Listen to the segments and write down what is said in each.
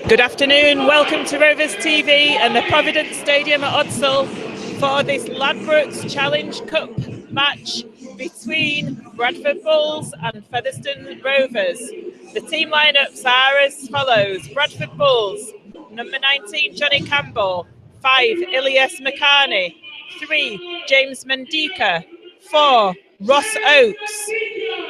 Good afternoon, welcome to Rovers TV and the Provident Stadium Odsal for this Ladbrokes Challenge Cup match between Bradford Bulls and Featherstone Rovers. The team lineups are as follows: Bradford Bulls, number 19 Johnny Campbell, 5 Ilias Makani, 3 James Mendika, 4 Ross Oakes,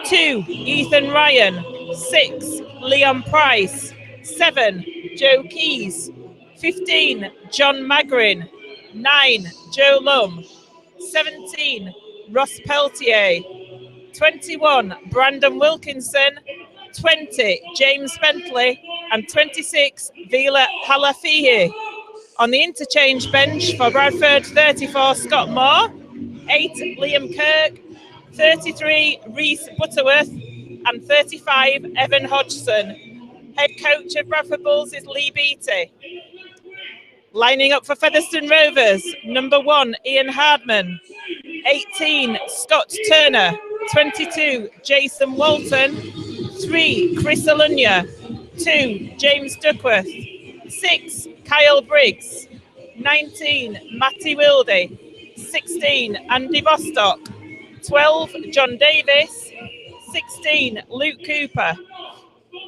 2 Ethan Ryan, 6 Leon Price, 7 Joe Keys, 15 John Magrin, 9 Joe Lum, 17 Ross Peltier, 21 Brandon Wilkinson, 20 James Bentley, and 26 Vila Halafihi. On the interchange bench for Bradford, 34 Scott Moore, 8 Liam Kirk, 33 Reese Butterworth, and 35 Evan Hodgson. Head coach of Bradford Bulls is Lee Beattie. Lining up for Featherstone Rovers, number 1 Ian Hardman, 18 Scott Turner, 22 Jason Walton, 3 Chris Alunya, 2 James Duckworth, 6 Kyle Briggs, 19 Matty Wilde, 16 Andy Bostock, 12 John Davis, 16 Luke Cooper,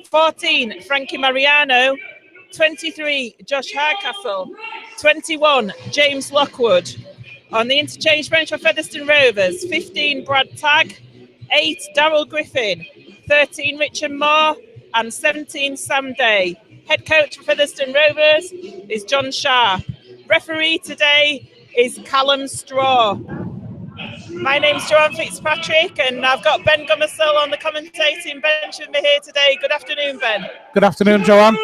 14 Frankie Mariano, 23 Josh Hardcastle, 21 James Lockwood. On the interchange bench for Featherstone Rovers, 15 Brad Tagg, 8 Darryl Griffin, 13 Richard Moore, and 17 Sam Day. Head coach for Featherstone Rovers is John Sharp. Referee today is Callum Straw. My name's Joanne Fitzpatrick, and I've got Ben Gomersall on the commentating bench with me here today. Good afternoon, Ben. Good afternoon, Joanne.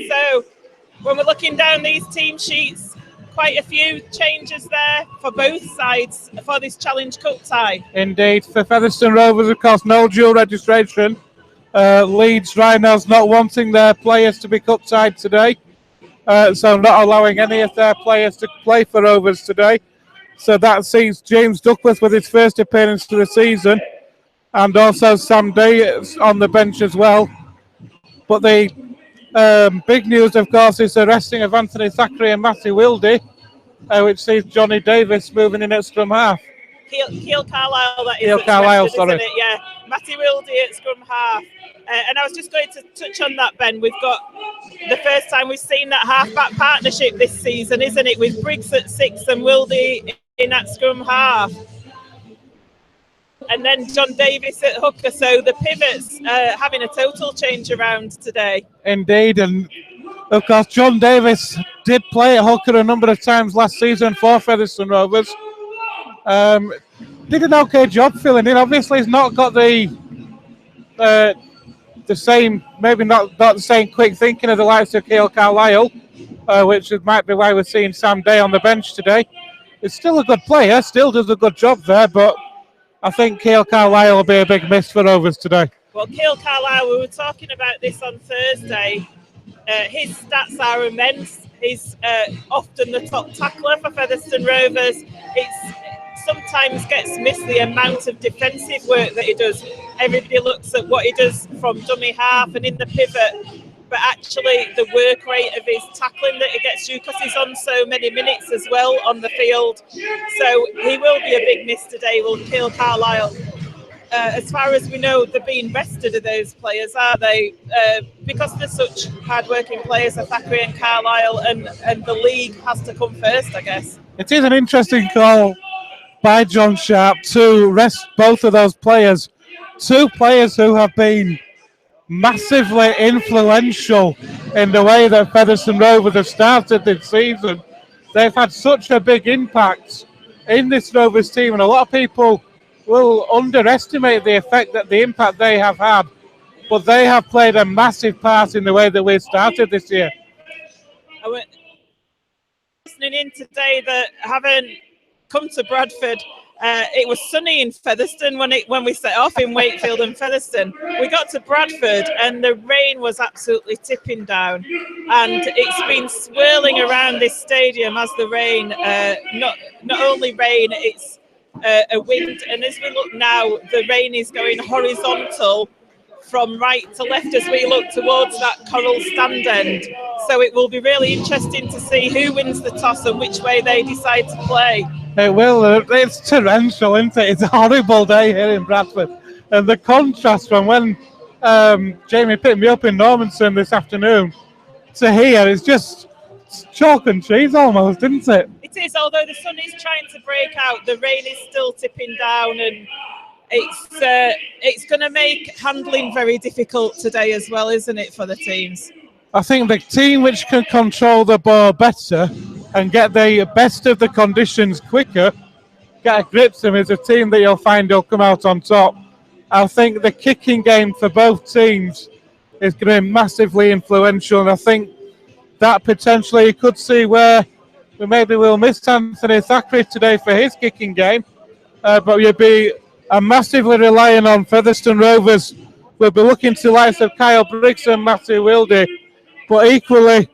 So, when we're looking down these team sheets, quite a few changes there for both sides for this Challenge Cup tie. Indeed. For Featherstone Rovers, of course, no dual registration. Leeds Rhinos not wanting their players to be cup tied today, so not allowing any of their players to play for Rovers today. So that sees James Duckworth with his first appearance to the season, and also Sam Day on the bench as well. But the big news, of course, is the resting of Anthony Thackeray and Matty Wilde, which sees Johnny Davis moving in at scrum half. Keal Carlisle, that is. Keal Carlisle, rested, sorry. Isn't it? Yeah, Matty Wilde at scrum half. And I was just going to touch on that, Ben. We've got the first time we've seen that half-back partnership this season, isn't it? With Briggs at 6 and Wilde in at scrum half. And then John Davis at hooker. So the pivots having a total change around today. Indeed. And of course, John Davis did play at hooker a number of times last season for Featherstone Rovers. Did an okay job filling in. Obviously, he's not got the same, maybe not the same quick thinking of the likes of Keal Carlisle, which might be why we're seeing Sam Day on the bench today. He's still a good player, still does a good job there, but I think Keal Carlisle will be a big miss for Rovers today. Well, Keal Carlisle, we were talking about this on Thursday. His stats are immense. He's often the top tackler for Featherstone Rovers. It sometimes gets missed the amount of defensive work that he does. Everybody looks at what he does from dummy half and in the pivot, but actually the work rate of his tackling that he gets through, because he's on so many minutes as well on the field. So he will be a big miss today, will Keal Carlisle. As far as we know, they're being rested of those players, are they? Because they're such hard-working players, Thackeray and Carlisle, and the league has to come first, I guess. It is an interesting call by John Sharp to rest both of those players. Two players who have been massively influential in the way that Featherstone Rovers have started this season. They've had such a big impact in this Rovers team, and a lot of people will underestimate the effect that the impact they have had, but they have played a massive part in the way that we've started this year. I went listening in today that haven't come to Bradford. It was sunny in Featherstone when we set off in Wakefield and Featherstone. We got to Bradford and the rain was absolutely tipping down, and it's been swirling around this stadium as the rain. Not only rain, it's a wind, and as we look now, the rain is going horizontal from right to left as we look towards that coral stand end. So it will be really interesting to see who wins the toss and which way they decide to play. It will. It's torrential, isn't it? It's a horrible day here in Bradford. And the contrast from when Jamie picked me up in Normanton this afternoon to here is just chalk and cheese almost, isn't it? It is, although the sun is trying to break out, the rain is still tipping down, and it's going to make handling very difficult today as well, isn't it, for the teams? I think the team which can control the ball better and get the best of the conditions quicker, get a grip to them, is a team that you'll find will come out on top. I think the kicking game for both teams is going to be massively influential, and I think that potentially you could see where we maybe will miss Anthony Thackeray today for his kicking game, but you'll be massively relying on Featherstone Rovers. We'll be looking to the likes of Kyle Briggs and Matthew Wilde, but equally,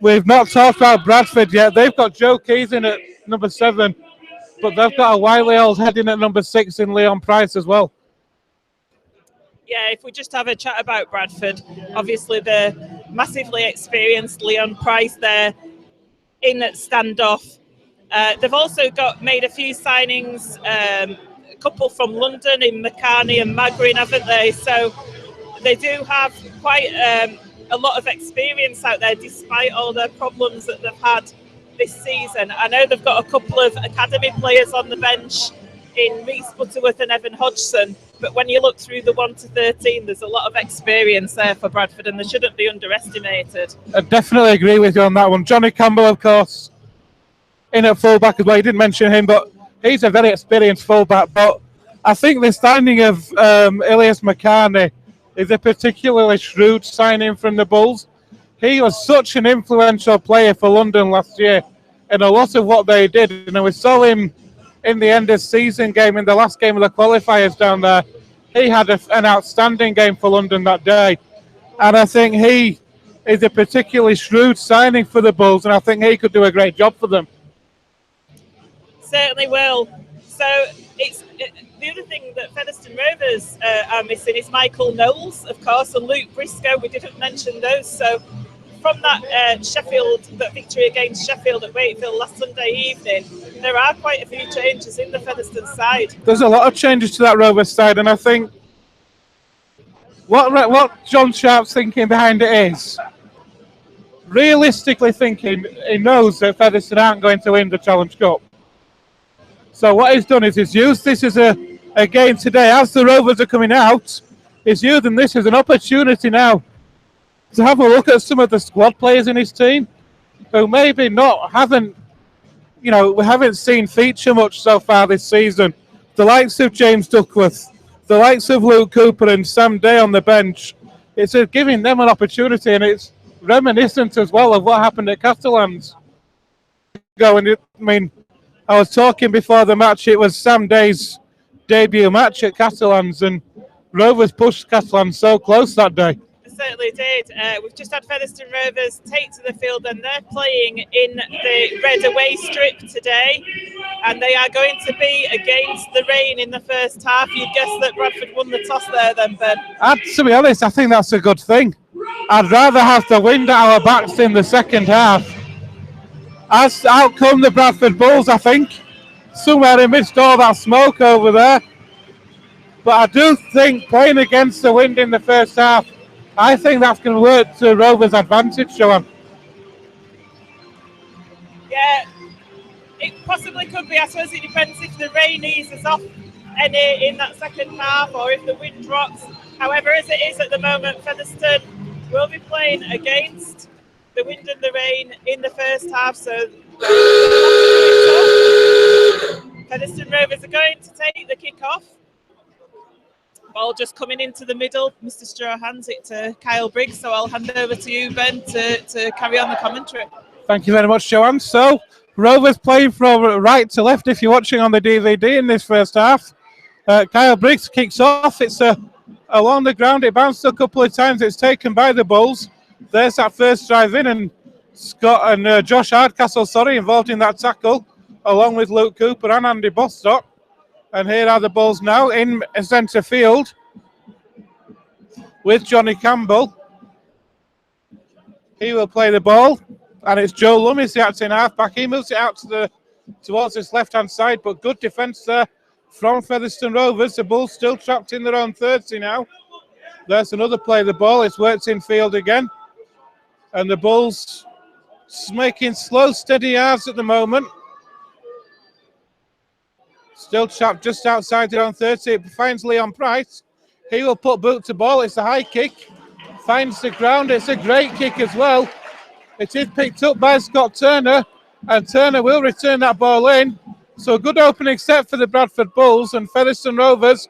we've not talked about Bradford yet. They've got Joe Keys in at number 7, but they've got a wily old head in at number 6 in Leon Price as well. Yeah, if we just have a chat about Bradford, obviously the massively experienced Leon Price there in at standoff. They've also made a few signings, a couple from London in McCarney and Magrin, haven't they? So they do have quite a lot of experience out there, despite all the problems that they've had this season. I know they've got a couple of academy players on the bench in Reese Butterworth and Evan Hodgson, but when you look through the 1 to 13, there's a lot of experience there for Bradford, and they shouldn't be underestimated. I definitely agree with you on that one. Johnny Campbell, of course, in at fullback as well. You didn't mention him, but he's a very experienced fullback. But I think the signing of Ilias McCarney is a particularly shrewd signing from the Bulls. He was such an influential player for London last year, and a lot of what they did, we saw him in the end of season game, in the last game of the qualifiers down there. He had an outstanding game for London that day, and I think he is a particularly shrewd signing for the Bulls, and I think he could do a great job for them. Certainly will. So the other thing that Featherstone Rovers are missing is Michael Knowles, of course, and Luke Briscoe. We didn't mention those. So from that victory against Sheffield at Wakefield last Sunday evening, there are quite a few changes in the Featherstone side. There's a lot of changes to that Rovers side, and I think what John Sharp's thinking behind it is, realistically thinking, he knows that Featherstone aren't going to win the Challenge Cup. So what he's done is he's used this as a game today, as the Rovers are coming out, he's using this as an opportunity now to have a look at some of the squad players in his team who maybe we haven't seen feature much so far this season. The likes of James Duckworth, the likes of Luke Cooper and Sam Day on the bench. It's giving them an opportunity, and it's reminiscent as well of what happened at Castellans. I was talking before the match, it was Sam Day's debut match at Castellans, and Rovers pushed Castellans so close that day. Certainly did. We've just had Featherstone Rovers take to the field, and they're playing in the red away strip today, and they are going to be against the rain in the first half. You'd guess that Bradford won the toss there then, Ben? To be honest, I think that's a good thing. I'd rather have the wind at our backs in the second half. As out come the Bradford Bulls, I think. Somewhere amidst all that smoke over there. But I do think playing against the wind in the first half, I think that's going to work to Rovers' advantage, Joanne. Yeah, it possibly could be. I suppose it depends if the rain eases off any in that second half or if the wind drops. However, as it is at the moment, Featherstone will be playing against the wind and the rain in the first half. So Featherstone Rovers are going to take the kick-off. Ball just coming into the middle. Mr. Straw hands it to Kyle Briggs, so I'll hand over to you, Ben, to carry on the commentary. Thank you very much, Joanne. So, Rovers playing from right to left if you're watching on the DVD in this first half. Kyle Briggs kicks off. It's along the ground. It bounced a couple of times. It's taken by the Bulls. There's that first drive in, and Scott and Josh Hardcastle, involved in that tackle, along with Luke Cooper and Andy Bostock. And here are the Bulls now in centre field. with Johnny Campbell. He will play the ball, and it's Joe Lummis, the acting halfback. He moves it out towards his left-hand side, but good defence there from Featherstone Rovers. The Bulls still trapped in their own 30 now. There's another play the ball. It's worked in field again. And the Bulls making slow, steady yards at the moment. Still trapped just outside their own 30. It finds Leon Price. He will put boot to ball. It's a high kick. Finds the ground. It's a great kick as well. It is picked up by Scott Turner. And Turner will return that ball in. So a good opening set for the Bradford Bulls. And Featherstone Rovers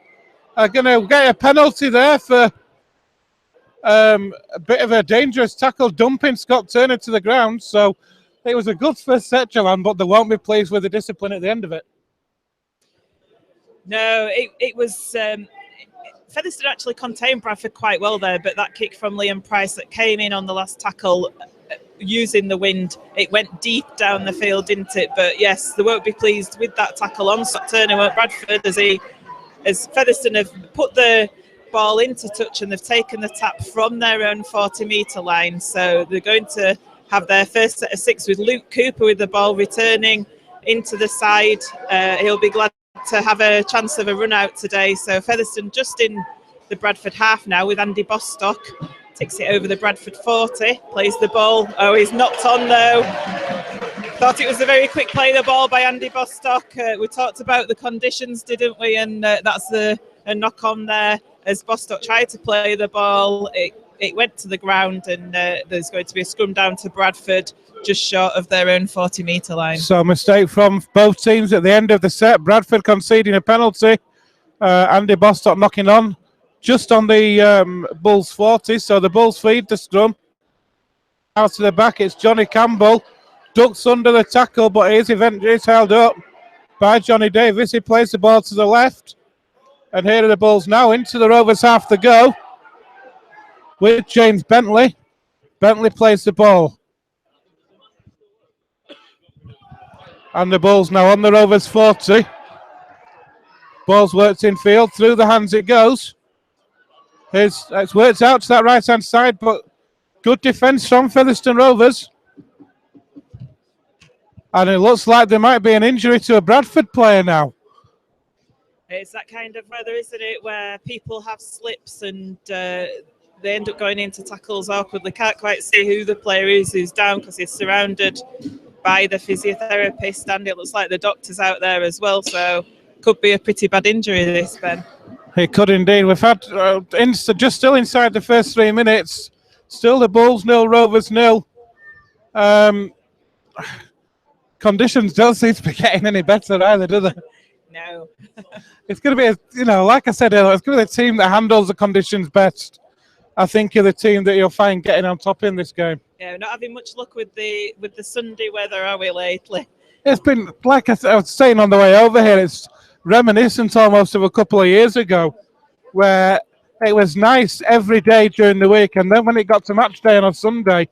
are going to get a penalty there for a bit of a dangerous tackle, dumping Scott Turner to the ground. So it was a good first set, Joanne, but they won't be pleased with the discipline at the end of it. No, it was... Featherstone actually contained Bradford quite well there, but that kick from Liam Price that came in on the last tackle using the wind, it went deep down the field, didn't it? But yes, they won't be pleased with that tackle on Scott Turner at Bradford as Featherstone have put the ball into touch and they've taken the tap from their own 40-metre line. So they're going to have their first set of 6 with Luke Cooper with the ball returning into the side. He'll be glad to have a chance of a run out today. So Featherstone just in the Bradford half now with Andy Bostock. Takes it over the Bradford 40, plays the ball. Oh, he's knocked on though. Thought it was a very quick play, the ball by Andy Bostock. We talked about the conditions, didn't we? And that's a knock on there. As Bostock tried to play the ball, it went to the ground, and there's going to be a scrum down to Bradford, just short of their own 40-metre line. So a mistake from both teams at the end of the set. Bradford conceding a penalty. Andy Bostock knocking on just on the Bulls 40. So the Bulls feed the scrum. Out to the back, it's Johnny Campbell. Ducks under the tackle, but is held up by Johnny Davis. He plays the ball to the left. And here are the Bulls now into the Rovers half to go with James Bentley. Bentley plays the ball. And the Bulls now on the Rovers 40. Ball's worked in field. Through the hands it goes. It's worked out to that right-hand side, but good defence from Featherstone Rovers. And it looks like there might be an injury to a Bradford player now. It's that kind of weather, isn't it, where people have slips and they end up going into tackles awkwardly. Can't quite see who the player is who's down because he's surrounded by the physiotherapist, and it looks like the doctor's out there as well. So could be a pretty bad injury, this, Ben. It could indeed. We've had just still inside the first 3 minutes. Still the Bulls 0, Rovers 0. Conditions don't seem to be getting any better either, do they? No. It's going to be, like I said earlier, it's going to be the team that handles the conditions best. I think you're the team that you'll find getting on top in this game. Yeah, we're not having much luck with the Sunday weather, are we, lately? It's been, like I was saying on the way over here, it's reminiscent almost of a couple of years ago where it was nice every day during the week, and then when it got to match day on a Sunday,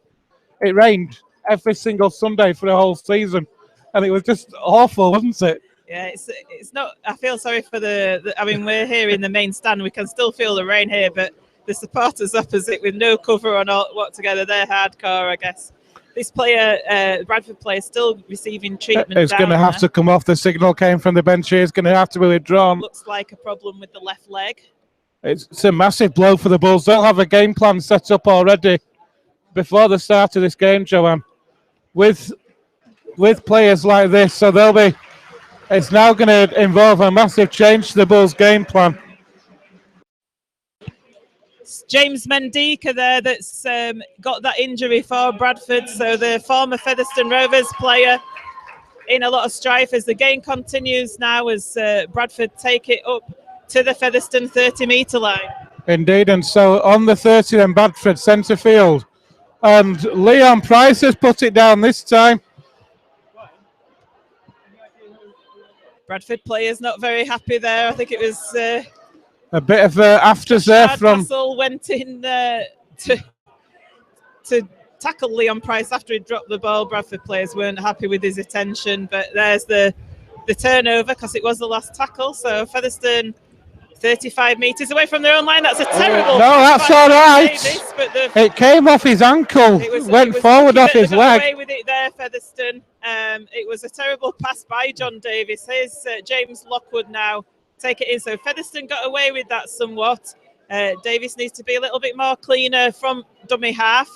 it rained every single Sunday for the whole season, and it was just awful, wasn't it? Yeah, it's not. I feel sorry for I mean, we're here in the main stand. We can still feel the rain here, but the supporters opposite with no cover on what together, they're hardcore, I guess. This player, Bradford player, still receiving treatment. It's going to have to come off. The signal came from the bench here. It's going to have to be withdrawn. Looks like a problem with the left leg. It's a massive blow for the Bulls. They'll have a game plan set up already before the start of this game, Joanne, with players like this. So it's now going to involve a massive change to the Bulls' game plan. It's James Mendika there that's got that injury for Bradford. So the former Featherstone Rovers player in a lot of strife as the game continues now as Bradford take it up to the Featherstone 30-metre line. Indeed, and so on the 30 then Bradford centre field. And Leon Price has put it down this time. Bradford players not very happy there. I think it was a bit of afters there from Russell went in to tackle Leon Price after he dropped the ball. Bradford players weren't happy with his attention, but there's the turnover because it was the last tackle. So Featherstone 35 metres away from their own line. That's a terrible. No, that's all right. Davis, but it came off his ankle. It went forward off his leg. Away with it there, Featherstone. It was a terrible pass by John Davis. Here's James Lockwood now take it in. So Featherstone got away with that somewhat. Davis needs to be a little bit more cleaner from dummy half.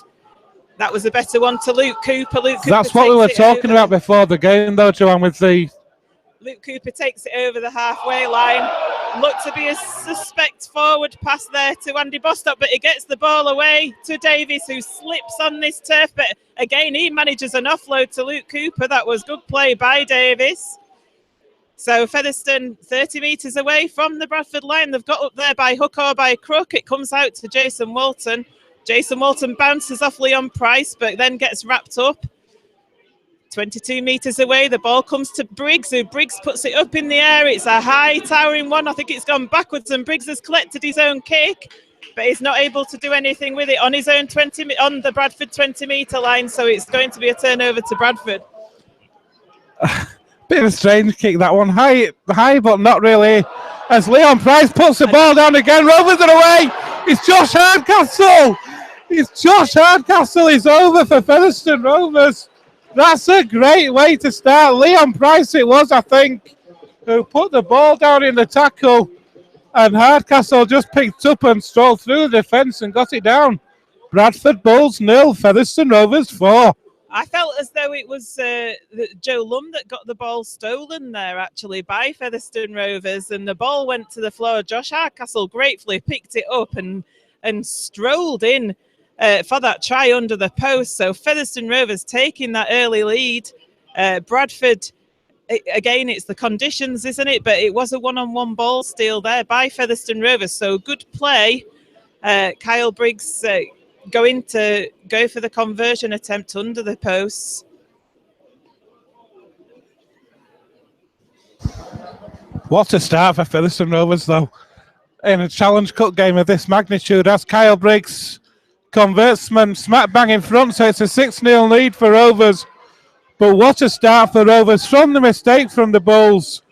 That was a better one to Luke Cooper. That's what we were talking about before the game, though, Joanne, with the... Luke Cooper takes it over the halfway line. Looked to be a suspect forward pass there to Andy Bostock, but he gets the ball away to Davis, who slips on this turf. But again, he manages an offload to Luke Cooper. That was good play by Davis. So Featherstone 30 metres away from the Bradford line. They've got up there by hook or by crook. It comes out to Jason Walton. Jason Walton bounces off Leon Price, but then gets wrapped up. 22 metres away, the ball comes to Briggs, who Briggs puts it up in the air. It's a high towering one. I think it's gone backwards, and Briggs has collected his own kick, but he's not able to do anything with it on his own on the Bradford 20-metre line. So it's going to be a turnover to Bradford. Bit of a strange kick, that one. High, but not really. As Leon Price puts the ball down again, Rovers are away. It's Josh Hardcastle. It's Josh Hardcastle. He's over for Featherstone Rovers. That's a great way to start. Leon Price it was, I think, who put the ball down in the tackle, and Hardcastle just picked up and strolled through the defence and got it down. Bradford Bulls 0, Featherstone Rovers 4. I felt as though it was Joe Lum that got the ball stolen there, actually, by Featherstone Rovers, and the ball went to the floor. Josh Hardcastle gratefully picked it up and strolled in for that try under the post. So Featherstone Rovers taking that early lead. Bradford, again, it's the conditions, isn't it? But it was a one-on-one ball steal there by Featherstone Rovers. So good play. Kyle Briggs going to go for the conversion attempt under the posts. What a start for Featherstone Rovers, though, in a Challenge Cup game of this magnitude, as Kyle Briggs converts man smack bang in front, so it's a 6-0 lead for Rovers. But what a start for Rovers from the mistake from the Bulls.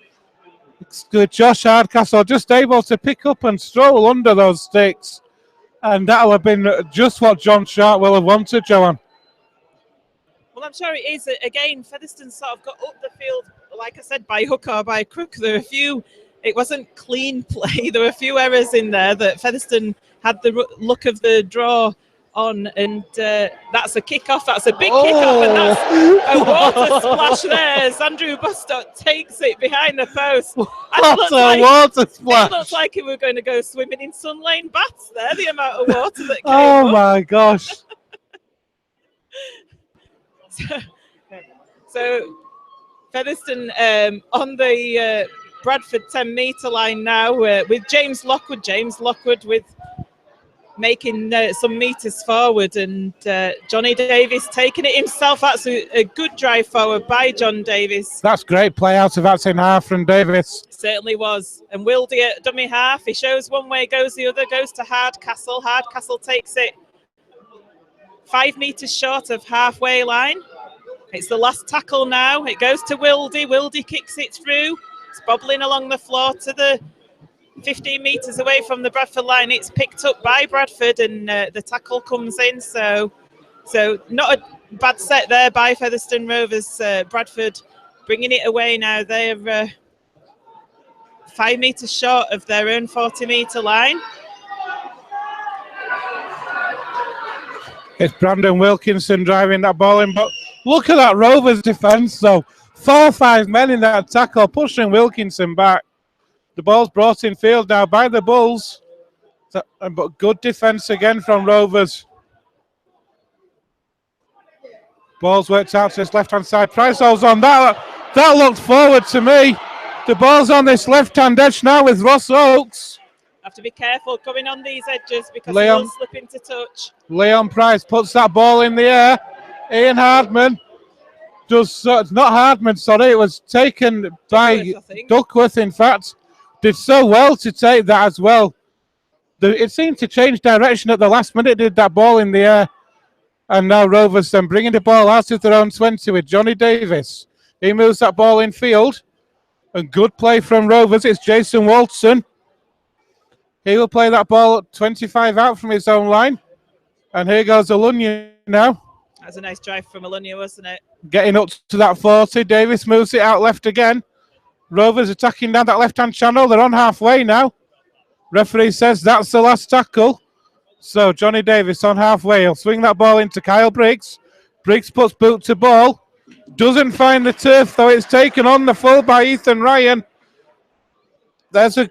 It's good. Josh Hardcastle just able to pick up and stroll under those sticks. And that'll have been just what John Sharp will have wanted, Joanne. Well, I'm sure it is. Again, Featherstone sort of got up the field, like I said, by hook or by crook. There were a few, it wasn't clean play. There were a few errors in there that Featherstone had the look of the draw on, and that's a kick-off. That's a big kick-off, and that's a water splash there as Andrew Bostock takes it behind the post. What a water splash. It looked like he were going to go swimming in Sun Lane Baths there, the amount of water that came Oh, up. my gosh. So Featherstone on the Bradford 10-metre line now with James Lockwood. James Lockwood with making some metres forward, and Johnny Davis taking it himself. That's a good drive forward by John Davis. That's great play out of that in half from Davis. Certainly was. And Wildy at dummy half. He shows one way, goes the other, goes to Hardcastle. Hardcastle takes it 5 metres short of halfway line. It's the last tackle now. It goes to Wildy. Wildy kicks it through. It's bobbling along the floor to the 15 metres away from the Bradford line. It's picked up by Bradford, and the tackle comes in. So not a bad set there by Featherstone Rovers. Bradford bringing it away now. They're 5 metres short of their own 40-metre line. It's Brandon Wilkinson driving that ball in, but look at that Rovers defence, though. 4 or 5 men in that tackle, pushing Wilkinson back. The ball's brought in field now by the Bulls. But good defence again from Rovers. Ball's worked out to this left-hand side. Price holds on. That looked forward to me. The ball's on this left-hand edge now with Ross Oakes. Have to be careful coming on these edges because he will slip into touch. Leon Price puts that ball in the air. Ian Hardman does, not Hardman, sorry, it was taken by Duckworth, in fact. Did so well to take that as well. It seemed to change direction at the last minute, did that ball in the air. And now Rovers then bringing the ball out of their own 20 with Johnny Davis. He moves that ball in field. A good play from Rovers. It's Jason Walton. He will play that ball 25 out from his own line. And here goes Alunyan now. That was a nice drive from Alunyan, wasn't it? Getting up to that 40. Davis moves it out left again. Rovers attacking down that left-hand channel. They're on halfway now. Referee says that's the last tackle. So Johnny Davis on halfway. He'll swing that ball into Kyle Briggs. Briggs puts boot to ball. Doesn't find the turf, though it's taken on the full by Ethan Ryan.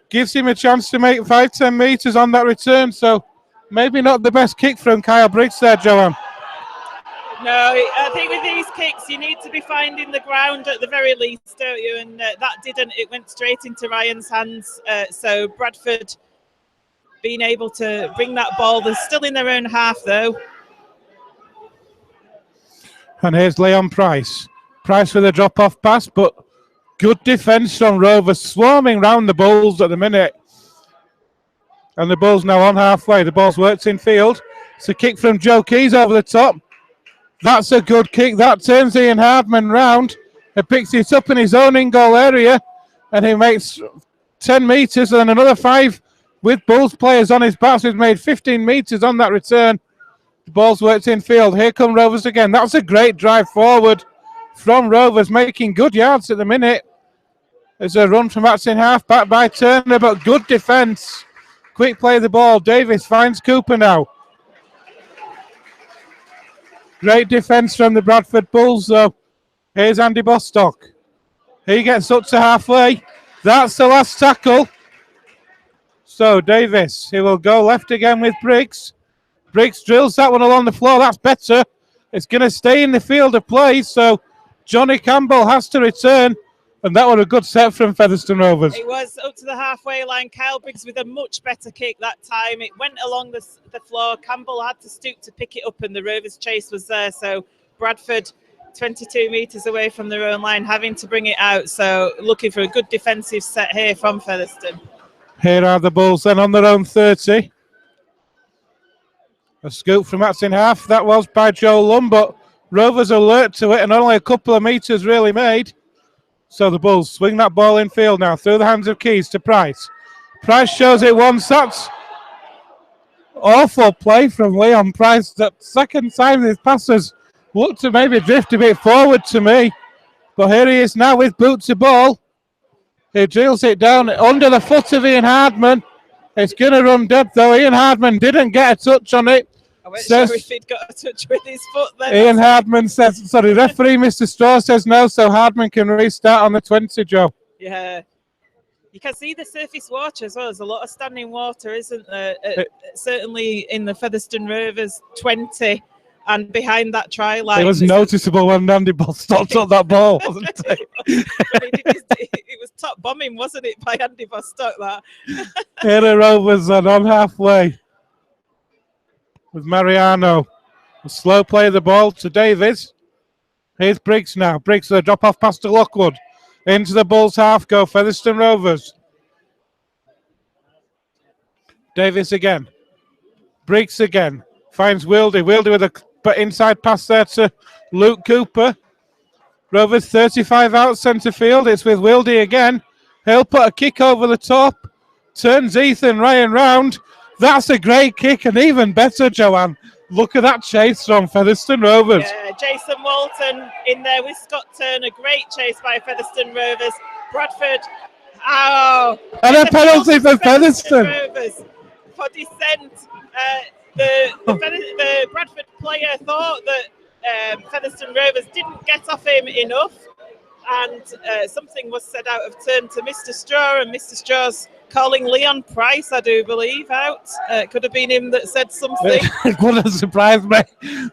Gives him a chance to make 5-10 metres on that return. So maybe not the best kick from Kyle Briggs there, Joanne. No, I think with these kicks, you need to be finding the ground at the very least, don't you? And that didn't. It went straight into Ryan's hands. So Bradford being able to bring that ball. They're still in their own half, though. And here's Leon Price. Price with a drop-off pass, but good defence from Rovers, swarming round the Bulls at the minute. And the Bulls now on halfway. The ball's worked in field. It's a kick from Joe Keys over the top. That's a good kick. That turns Ian Hardman round. He picks it up in his own in-goal area. And he makes 10 metres and another 5 with Bulls players on his back. So he's made 15 metres on that return. The ball's worked in field. Here come Rovers again. That's a great drive forward from Rovers, making good yards at the minute. There's a run from Atson half back by Turner, but good defence. Quick play of the ball. Davis finds Cooper now. Great defence from the Bradford Bulls, though. Here's Andy Bostock. He gets up to halfway. That's the last tackle. So Davis, he will go left again with Briggs. Briggs drills that one along the floor. That's better. It's going to stay in the field of play, so Johnny Campbell has to return. And that was a good set from Featherstone Rovers. It was up to the halfway line. Kyle Briggs with a much better kick that time. It went along the floor. Campbell had to stoop to pick it up, and the Rovers chase was there. So Bradford 22 metres away from their own line, having to bring it out. So looking for a good defensive set here from Featherstone. Here are the Bulls then on their own 30. A scoop from Atson half. That was by Joe Lund, but Rovers alert to it, and only a couple of metres really made. So the Bulls swing that ball in field now through the hands of Keys to Price. Price shows it once. That's awful play from Leon Price. That second time his passes looked to maybe drift a bit forward to me. But here he is now with boot to ball. He drills it down under the foot of Ian Hardman. It's going to run dead, though. Ian Hardman didn't get a touch on it. I wasn't sure if he'd got a touch with his foot then. Ian Hardman says, sorry, referee Mr. Straw says no, so Hardman can restart on the 20, Joe. Yeah. You can see the surface water as well. There's a lot of standing water, isn't there? Certainly in the Featherstone Rovers 20 and behind that try line. It was noticeable when Andy Bostock took that ball, wasn't it? It was top bombing, wasn't it, by Andy Bostock, that? Here the Rovers are on halfway with Mariano. A slow play of the ball to Davis. Here's Briggs now. Briggs with a drop-off pass to Lockwood. Into the Bulls half go, Featherstone Rovers. Davis again. Briggs again. Finds Wildy. Wildy with a inside pass there to Luke Cooper. Rovers 35 out centre field. It's with Wildy again. He'll put a kick over the top. Turns Ethan Ryan round. That's a great kick, and even better, Joanne. Look at that chase from Featherstone Rovers. Yeah, Jason Walton in there with Scott Turner. Great chase by Featherstone Rovers. Bradford. Oh. And a penalty for Featherstone. Rovers for dissent. The Bradford player thought that Featherstone Rovers didn't get off him enough, and something was said out of turn to Mr. Straw, and Mr. Straw's calling Leon Price, I do believe, out. It could have been him that said something. It wouldn't surprise me.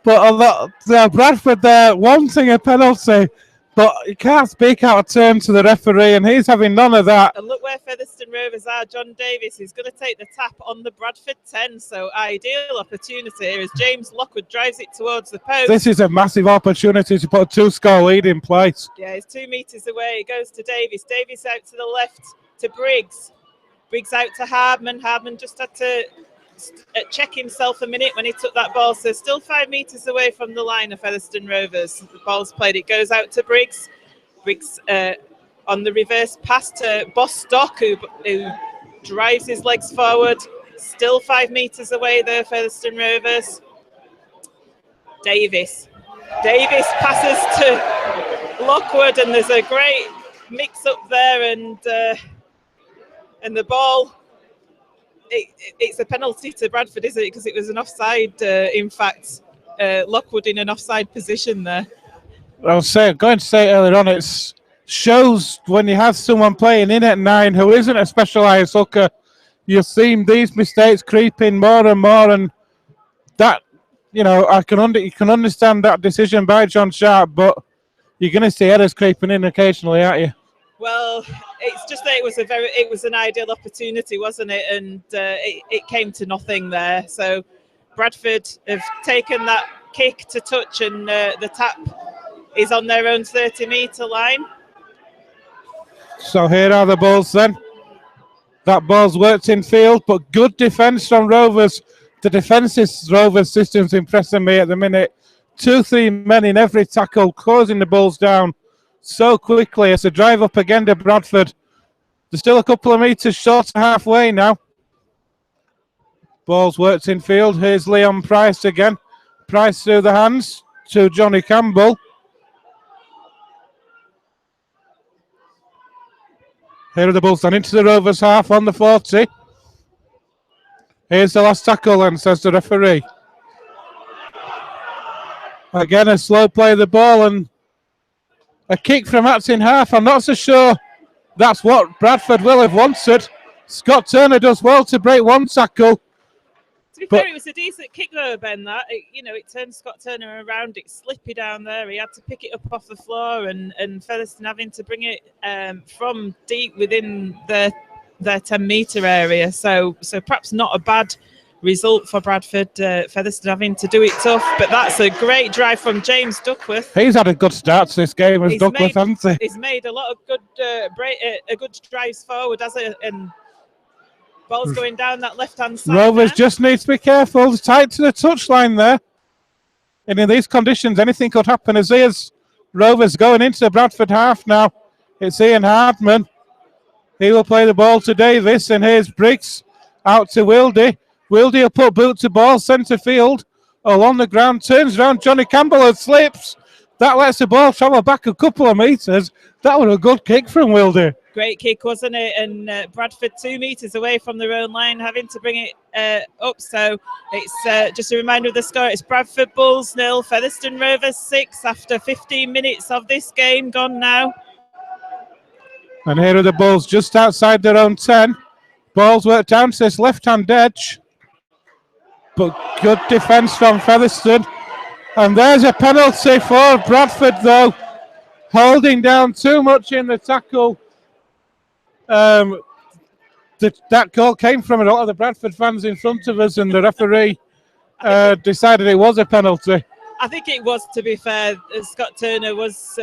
But Bradford there wanting a penalty, but you can't speak out of turn to the referee, and he's having none of that. And look where Featherstone Rovers are. John Davis is going to take the tap on the Bradford 10, so ideal opportunity here as James Lockwood drives it towards the post. This is a massive opportunity to put a 2-score lead in place. Yeah, it's 2 metres away. It goes to Davis. Davis out to the left to Briggs. Briggs out to Hardman. Hardman just had to check himself a minute when he took that ball. So still 5 metres away from the line of Featherstone Rovers. The ball's played. It goes out to Briggs. Briggs on the reverse pass to Bostock, who drives his legs forward. Still 5 metres away there, Featherstone Rovers. Davis passes to Lockwood, and there's a great mix-up there, and the ball, it's a penalty to Bradford, isn't it? Because it was an offside, in fact. Lockwood in an offside position there. I was going to say earlier on, it shows when you have someone playing in at 9 who isn't a specialised hooker, you've seen these mistakes creep in more and more, and that, you know, you can understand that decision by John Sharp, but you're going to see errors creeping in occasionally, aren't you? Well, it's just that it was an ideal opportunity, wasn't it? And it came to nothing there. So Bradford have taken that kick to touch, and the tap is on their own 30-metre line. So here are the Bulls then. That ball's worked in field, but good defence from Rovers. The defensive Rovers system's impressing me at the minute. 2-3 men in every tackle, closing the Bulls down so quickly. It's a drive up again to Bradford. They're still a couple of metres short of halfway now. Ball's worked in field. Here's Leon Price again. Price through the hands to Johnny Campbell. Here are the Bulls then into the Rovers half on the 40. Here's the last tackle then, says the referee. Again, a slow play of the ball and a kick from Acton half. I'm not so sure that's what Bradford will have wanted. Scott Turner does well to break one tackle. To be fair, it was a decent kick though, Ben. That it turned Scott Turner around. It's slippy down there. He had to pick it up off the floor, and Featherstone having to bring it from deep within their 10-metre area. So perhaps not a bad result for Bradford. Featherstone having to do it tough, but that's a great drive from James Duckworth. He's had a good start to this game as Duckworth, hasn't he? He's made a lot of good good drives forward, and ball's going down that left-hand side. Rovers just need to be careful. It's tight to the touchline there. And in these conditions, anything could happen. As here's Rovers going into the Bradford half now. It's Ian Hardman. He will play the ball to Davis, and here's Briggs out to Wildy. Wildy will put boot to ball, centre field. All on the ground, turns around. Johnny Campbell and slips. That lets the ball travel back a couple of metres. That was a good kick from Wildy. Great kick, wasn't it? And Bradford 2 metres away from their own line, having to bring it up. So it's just a reminder of the score. It's Bradford Bulls 0, Featherstone Rovers 6 after 15 minutes of this game gone now. And here are the Bulls just outside their own 10. Ball's worked down to this left-hand edge. But good defence from Featherstone. And there's a penalty for Bradford, though. Holding down too much in the tackle. That goal came from a lot of the Bradford fans in front of us, and the referee decided it was a penalty. I think it was, to be fair. Scott Turner was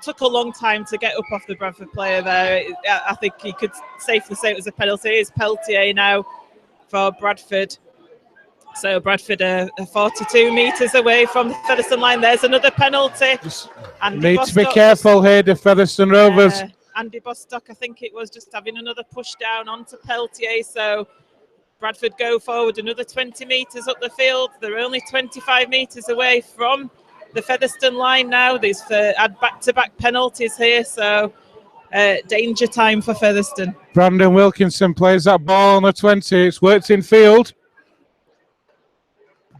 took a long time to get up off the Bradford player there. I think he could safely say it was a penalty. It's Peltier now for Bradford. So Bradford are 42 metres away from the Featherstone line. There's another penalty. Need to be careful here, the Featherstone Rovers. Andy Bostock, I think it was, just having another push down onto Peltier. So Bradford go forward another 20 metres up the field. They're only 25 metres away from the Featherstone line now. These add back-to-back penalties here. So danger time for Featherstone. Brandon Wilkinson plays that ball on the 20. It's worked in field.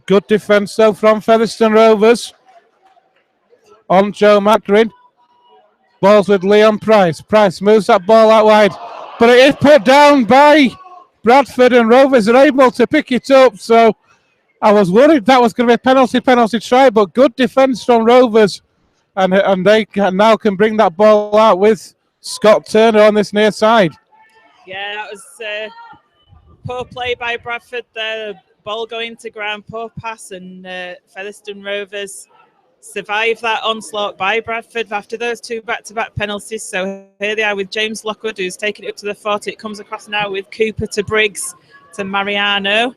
Good defence though from Featherstone Rovers. On Joe Macrin. Ball's with Leon Price. Price moves that ball out wide. But it is put down by Bradford, and Rovers are able to pick it up. So I was worried that was going to be a penalty try, but good defence from Rovers. And they now can bring that ball out with Scott Turner on this near side. Yeah, that was poor play by Bradford there. Ball going to ground, poor pass, and Featherstone Rovers survive that onslaught by Bradford after those 2 back-to-back penalties. So here they are with James Lockwood, who's taken it up to the 40. It comes across now with Cooper to Briggs to Mariano.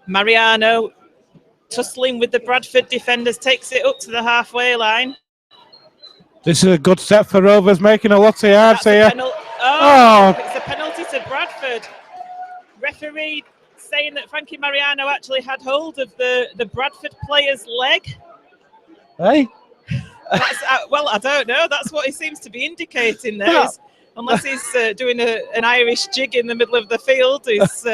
Mariano tussling with the Bradford defenders, takes it up to the halfway line. This is a good step for Rovers, making a lot of yards here. It's a penalty to Bradford. Referee saying that Frankie Mariano actually had hold of the Bradford player's leg. Hey? That's, well, I don't know. That's what he seems to be indicating there. Unless he's doing an Irish jig in the middle of the field, he's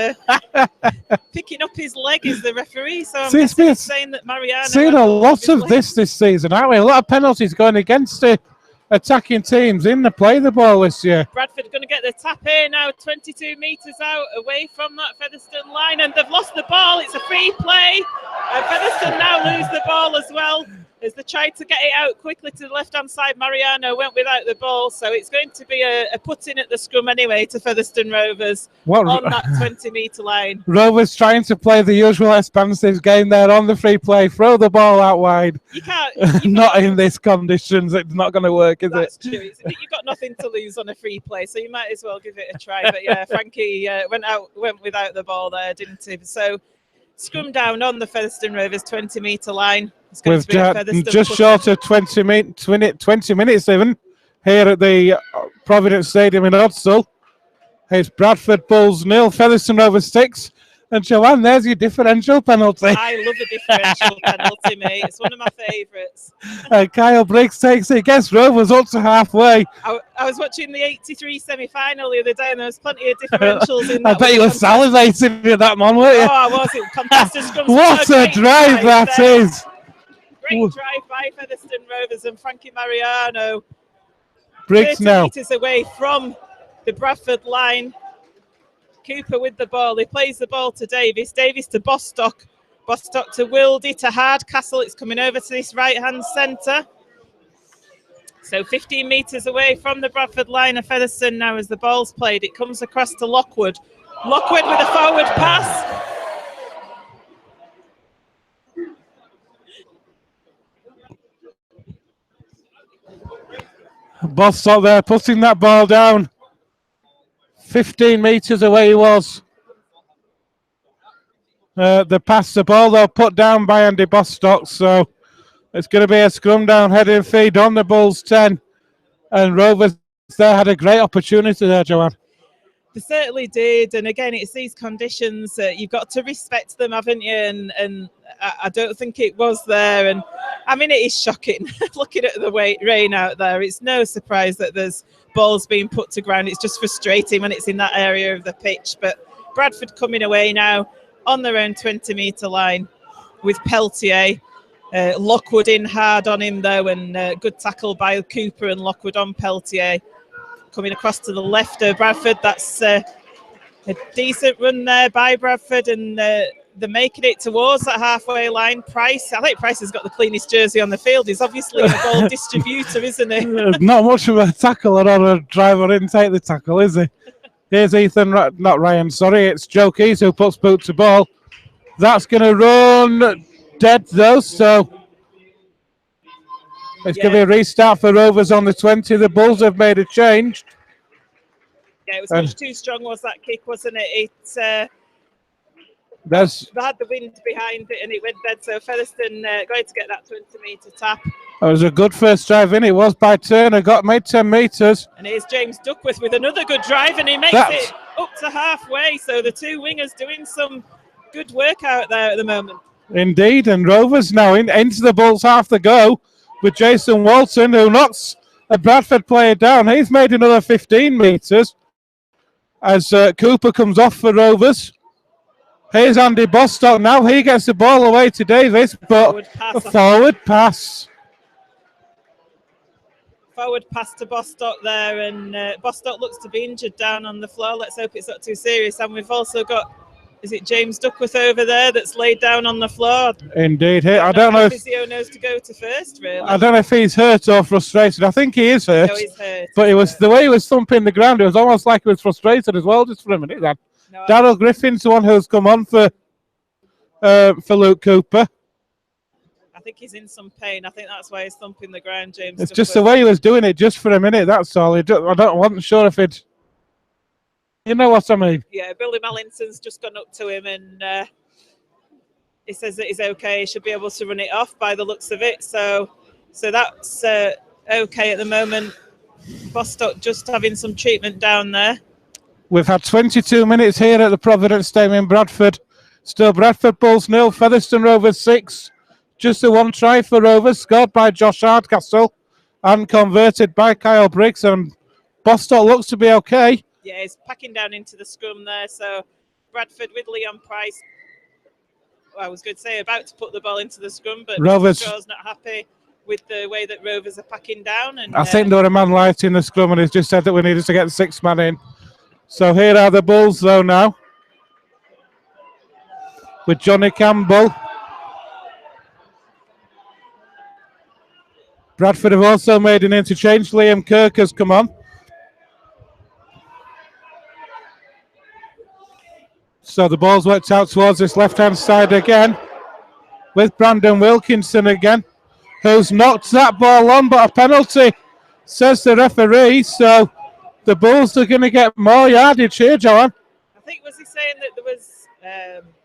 picking up his leg as the referee. So I'm saying that Mariano. Seen a lot of this season, aren't we? A lot of penalties going against the attacking teams in the play the ball this year. Bradford going to get the tap here now, 22 metres out away from that Featherstone line, and they've lost the ball. It's a free play. Featherstone now lose the ball as well as they tried to get it out quickly to the left-hand side. Mariano went without the ball, so it's going to be a put-in at the scrum anyway to Featherstone Rovers on that 20-metre line. Rovers trying to play the usual expansive game there on the free play, throw the ball out wide. You can't. Not in these conditions. It's not going to work, is That's it? True. You've got nothing to lose on a free play, so you might as well give it a try. But yeah, Frankie went without the ball there, didn't he? So scrum down on the Featherstone Rovers 20-metre line. With just short of 20 minutes even here at the Provident Stadium in Odsal. It's Bradford Bulls 0, Featherstone Rovers 6. And Joanne, there's your differential penalty. I love a differential penalty, mate. It's one of my favourites. Kyle Briggs takes it, gets Rovers up to halfway. I was watching the 83 semi-final the other day, and there was plenty of differentials in that. I bet you were salivating with that one, weren't you? Oh, I was. It contested scrums. What a drive that is. Great drive by Featherstone Rovers and Frankie Mariano. Briggs 30 now. metres away from the Bradford line. Cooper with the ball. He plays the ball to Davis. Davis to Bostock. Bostock to Wildy to Hardcastle. It's coming over to this right-hand centre. So 15 metres away from the Bradford line of Featherstone now as the ball's played. It comes across to Lockwood. Lockwood with a forward pass. Bostock there putting that ball down. 15 metres away he was. The pass, the ball though put down by Andy Bostock, so it's going to be a scrum down heading feed on the Bulls 10. And Rovers there had a great opportunity there, Joanne. They certainly did, and again, it's these conditions. You've got to respect them, haven't you? And I don't think it was there. And I mean, it is shocking looking at the rain out there. It's no surprise that there's balls being put to ground. It's just frustrating when it's in that area of the pitch. But Bradford coming away now on their own 20-metre line with Peltier. Lockwood in hard on him though, and good tackle by Cooper and Lockwood on Peltier. Coming across to the left of Bradford. That's a decent run there by Bradford, and they're making it towards that halfway line. Price, I think Price has got the cleanest jersey on the field. He's obviously a ball distributor, isn't he? Not much of a tackler or a driver didn't take the tackle, is he? Here's Ethan, not Ryan, sorry. It's Joe Keys who puts boot to ball. That's going to run dead though, so it's going to be a restart for Rovers on the 20. The Bulls have made a change. Yeah, it was much too strong, was that kick, wasn't it? They had the wind behind it and it went dead. So Featherstone going to get that 20-metre tap. That was a good first drive in. It was by Turner, made 10 metres. And here's James Duckworth with another good drive, and he makes it up to halfway. So the two wingers doing some good work out there at the moment. Indeed, and Rovers now into the Bulls half the go with Jason Walton, who knocks a Bradford player down. He's made another 15 metres as Cooper comes off for Rovers. Here's Andy Bostock now. He gets the ball away to Davis, but a forward pass. Forward pass to Bostock there, and Bostock looks to be injured down on the floor. Let's hope it's not too serious. And we've also got, is it James Duckworth over there that's laid down on the floor? Indeed. I don't know if physio knows to go to first, really. I don't know if he's hurt or frustrated. I think he is hurt. No, he's hurt. But it was the way he was thumping the ground, it was almost like he was frustrated as well, just for a minute then. No, Darryl Griffin's the one who's come on for Luke Cooper. I think he's in some pain. I think that's why he's thumping the ground, James. It's just the way he was doing it just for a minute, that's all. I wasn't sure if it... You know what I mean? Yeah, Billy Mallinson's just gone up to him and he says that he's okay. He should be able to run it off by the looks of it. So that's okay at the moment. Bostock just having some treatment down there. We've had 22 minutes here at the Provident Stadium in Bradford. Still Bradford Bulls 0, Featherstone Rovers 6. Just the one try for Rovers, scored by Josh Hardcastle and converted by Kyle Briggs. And Bostock looks to be okay. Yeah, he's packing down into the scrum there. So Bradford with Leon Price, well, I was going to say about to put the ball into the scrum, but Rovers Shaw's not happy with the way that Rovers are packing down. And I think there were a man light in the scrum, and he's just said that we needed to get the 6 man in. So here are the Bulls though now, with Johnny Campbell. Bradford have also made an interchange. Liam Kirk has come on. So the ball's worked out towards this left-hand side again, with Brandon Wilkinson again, who's knocked that ball on, but a penalty, says the referee. So the Bulls are going to get more yardage here, Joanne. I think, was he saying that there was...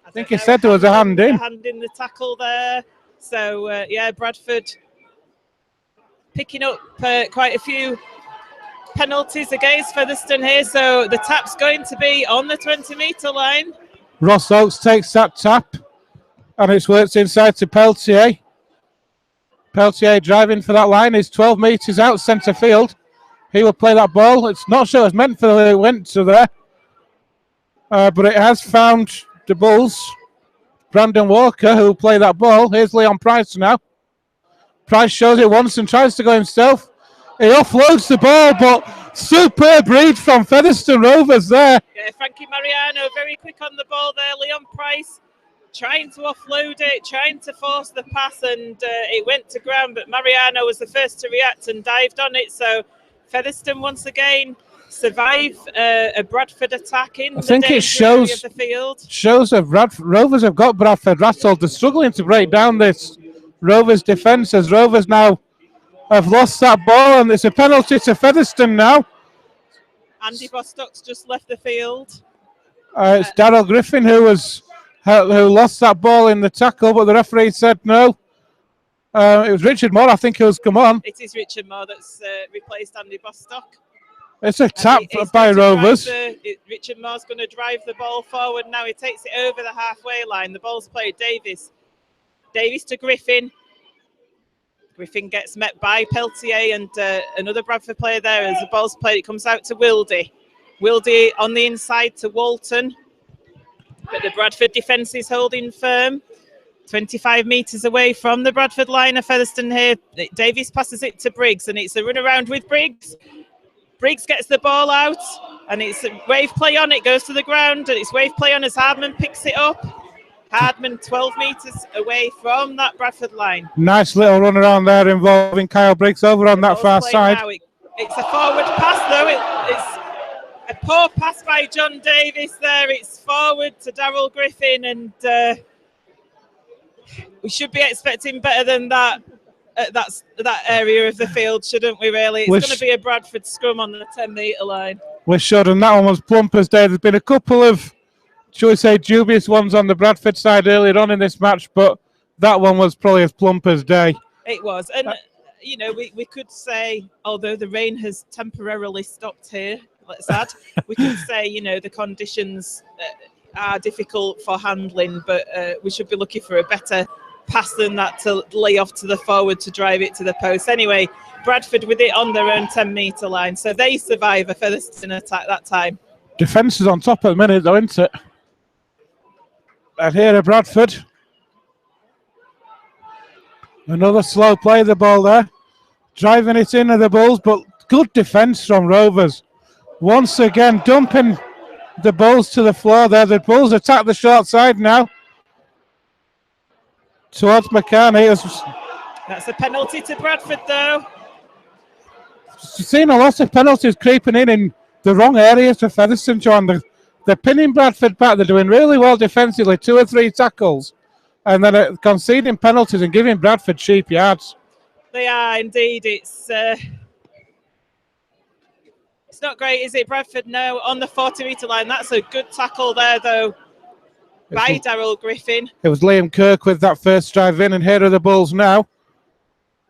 I think he said there was a hand in. A hand in the tackle there. So, yeah, Bradford picking up quite a few penalties against Featherstone here. So the tap's going to be on the 20-metre line. Ross Oakes takes that tap, and it's worked inside to Peltier. Peltier driving for that line is 12 metres out centre field. He will play that ball. It's not sure it's meant for the it went to there. But it has found the Bulls. Brandon Walker, who will play that ball. Here's Leon Price now. Price shows it once and tries to go himself. He offloads the ball, but superb read from Featherstone Rovers there. Yeah, Frankie Mariano very quick on the ball there. Leon Price trying to offload it, trying to force the pass, and it went to ground, but Mariano was the first to react and dived on it. So Featherstone once again survive a Bradford attack in the danger area of the field. Shows that Rovers have got Bradford rattled. They're struggling to break down this Rovers defence, as Rovers now have lost that ball, and it's a penalty to Featherstone now. Andy Bostock's just left the field. It's Darryl Griffin who lost that ball in the tackle, but the referee said no. It was Richard Moore, I think, who's come on. It is Richard Moore that's replaced Andy Bostock. It's a tap by Rovers. Richard Moore's going to drive the ball forward now. He takes it over the halfway line. The ball's played Davis. Davis to Griffin. Griffin gets met by Peltier and another Bradford player there. As the ball's played, it comes out to Wildy. Wildy on the inside to Walton. But the Bradford defence is holding firm. 25 metres away from the Bradford line of Featherstone here. Davies passes it to Briggs, and it's a run around with Briggs. Briggs gets the ball out, and it's a wave play on. It goes to the ground, and it's wave play on as Hardman picks it up. Hardman 12 metres away from that Bradford line. Nice little run around there involving Kyle Briggs over on that far side. It's a forward pass, though. It's a poor pass by John Davis there. It's forward to Darryl Griffin, and we should be expecting better than that at that area of the field, shouldn't we, really? It's going to be a Bradford scrum on the 10-metre line. We should, and that one was Plumper's day. There's been a couple of, shall we say, dubious ones on the Bradford side earlier on in this match, but that one was probably as Plumper's day. It was, and you know, we could say, although the rain has temporarily stopped here, let's add, we could say, you know, the conditions are difficult for handling, but we should be looking for a better pass than that to lay off to the forward to drive it to the post. Anyway, Bradford with it on their own 10-metre line, so they survive a Featherstone attack that time. Defence is on top at the minute, though, isn't it? And here are Bradford. Another slow play of the ball there. Driving it into the Bulls, but good defence from Rovers. Once again, dumping the Bulls to the floor there. The Bulls attack the short side now. Towards McCartney. That's a penalty to Bradford, though. Seen a lot of penalties creeping in the wrong areas for Featherstone, John. They're pinning Bradford back. They're doing really well defensively, 2 or 3 tackles, and then conceding penalties and giving Bradford cheap yards. They are indeed. It's not great, is it? Bradford now on the 40-metre line. That's a good tackle there, though, by Darryl Griffin. It was Liam Kirk with that first drive in, and here are the Bulls now.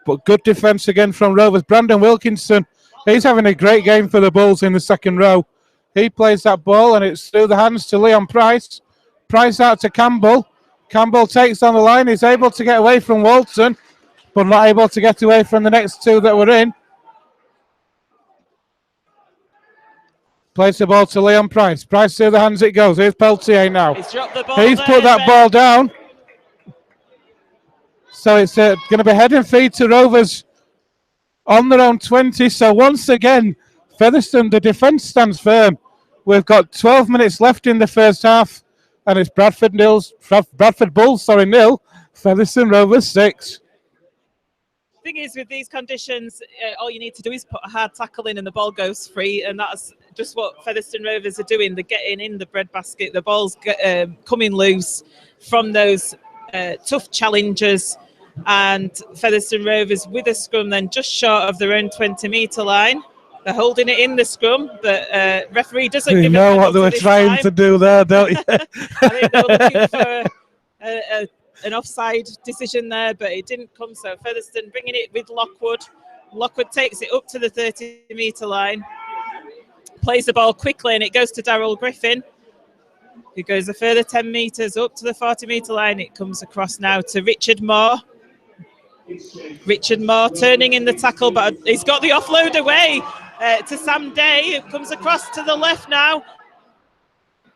But good defence again from Rovers. Brandon Wilkinson, he's having a great game for the Bulls in the second row. He plays that ball, and it's through the hands to Leon Price. Price out to Campbell. Campbell takes on the line. He's able to get away from Walton, but not able to get away from the next two that were in. Plays the ball to Leon Price. Price through the hands it goes. Here's Peltier now. He's dropped the ball. He's put that ball down. So it's going to be head and feed to Rovers on their own 20. So once again, Featherstone, the defence stands firm. We've got 12 minutes left in the first half, and it's Bradford Bulls, nil, Featherstone Rovers 6. Thing is, with these conditions, all you need to do is put a hard tackle in and the ball goes free, and that's just what Featherstone Rovers are doing. They're getting in the breadbasket. The ball's coming loose from those tough challengers, and Featherstone Rovers with a scrum then just short of their own 20-metre line. They're holding it in the scrum, but referee doesn't give know what they were trying to do there, don't you? I think they were looking for an offside decision there, but it didn't come. So Featherstone bringing it with Lockwood. Lockwood takes it up to the 30-metre line, plays the ball quickly, and it goes to Darryl Griffin, who goes a further 10 metres up to the 40-metre line. It comes across now to Richard Moore. Richard Moore turning in the tackle, but he's got the offload away to Sam Day, who comes across to the left now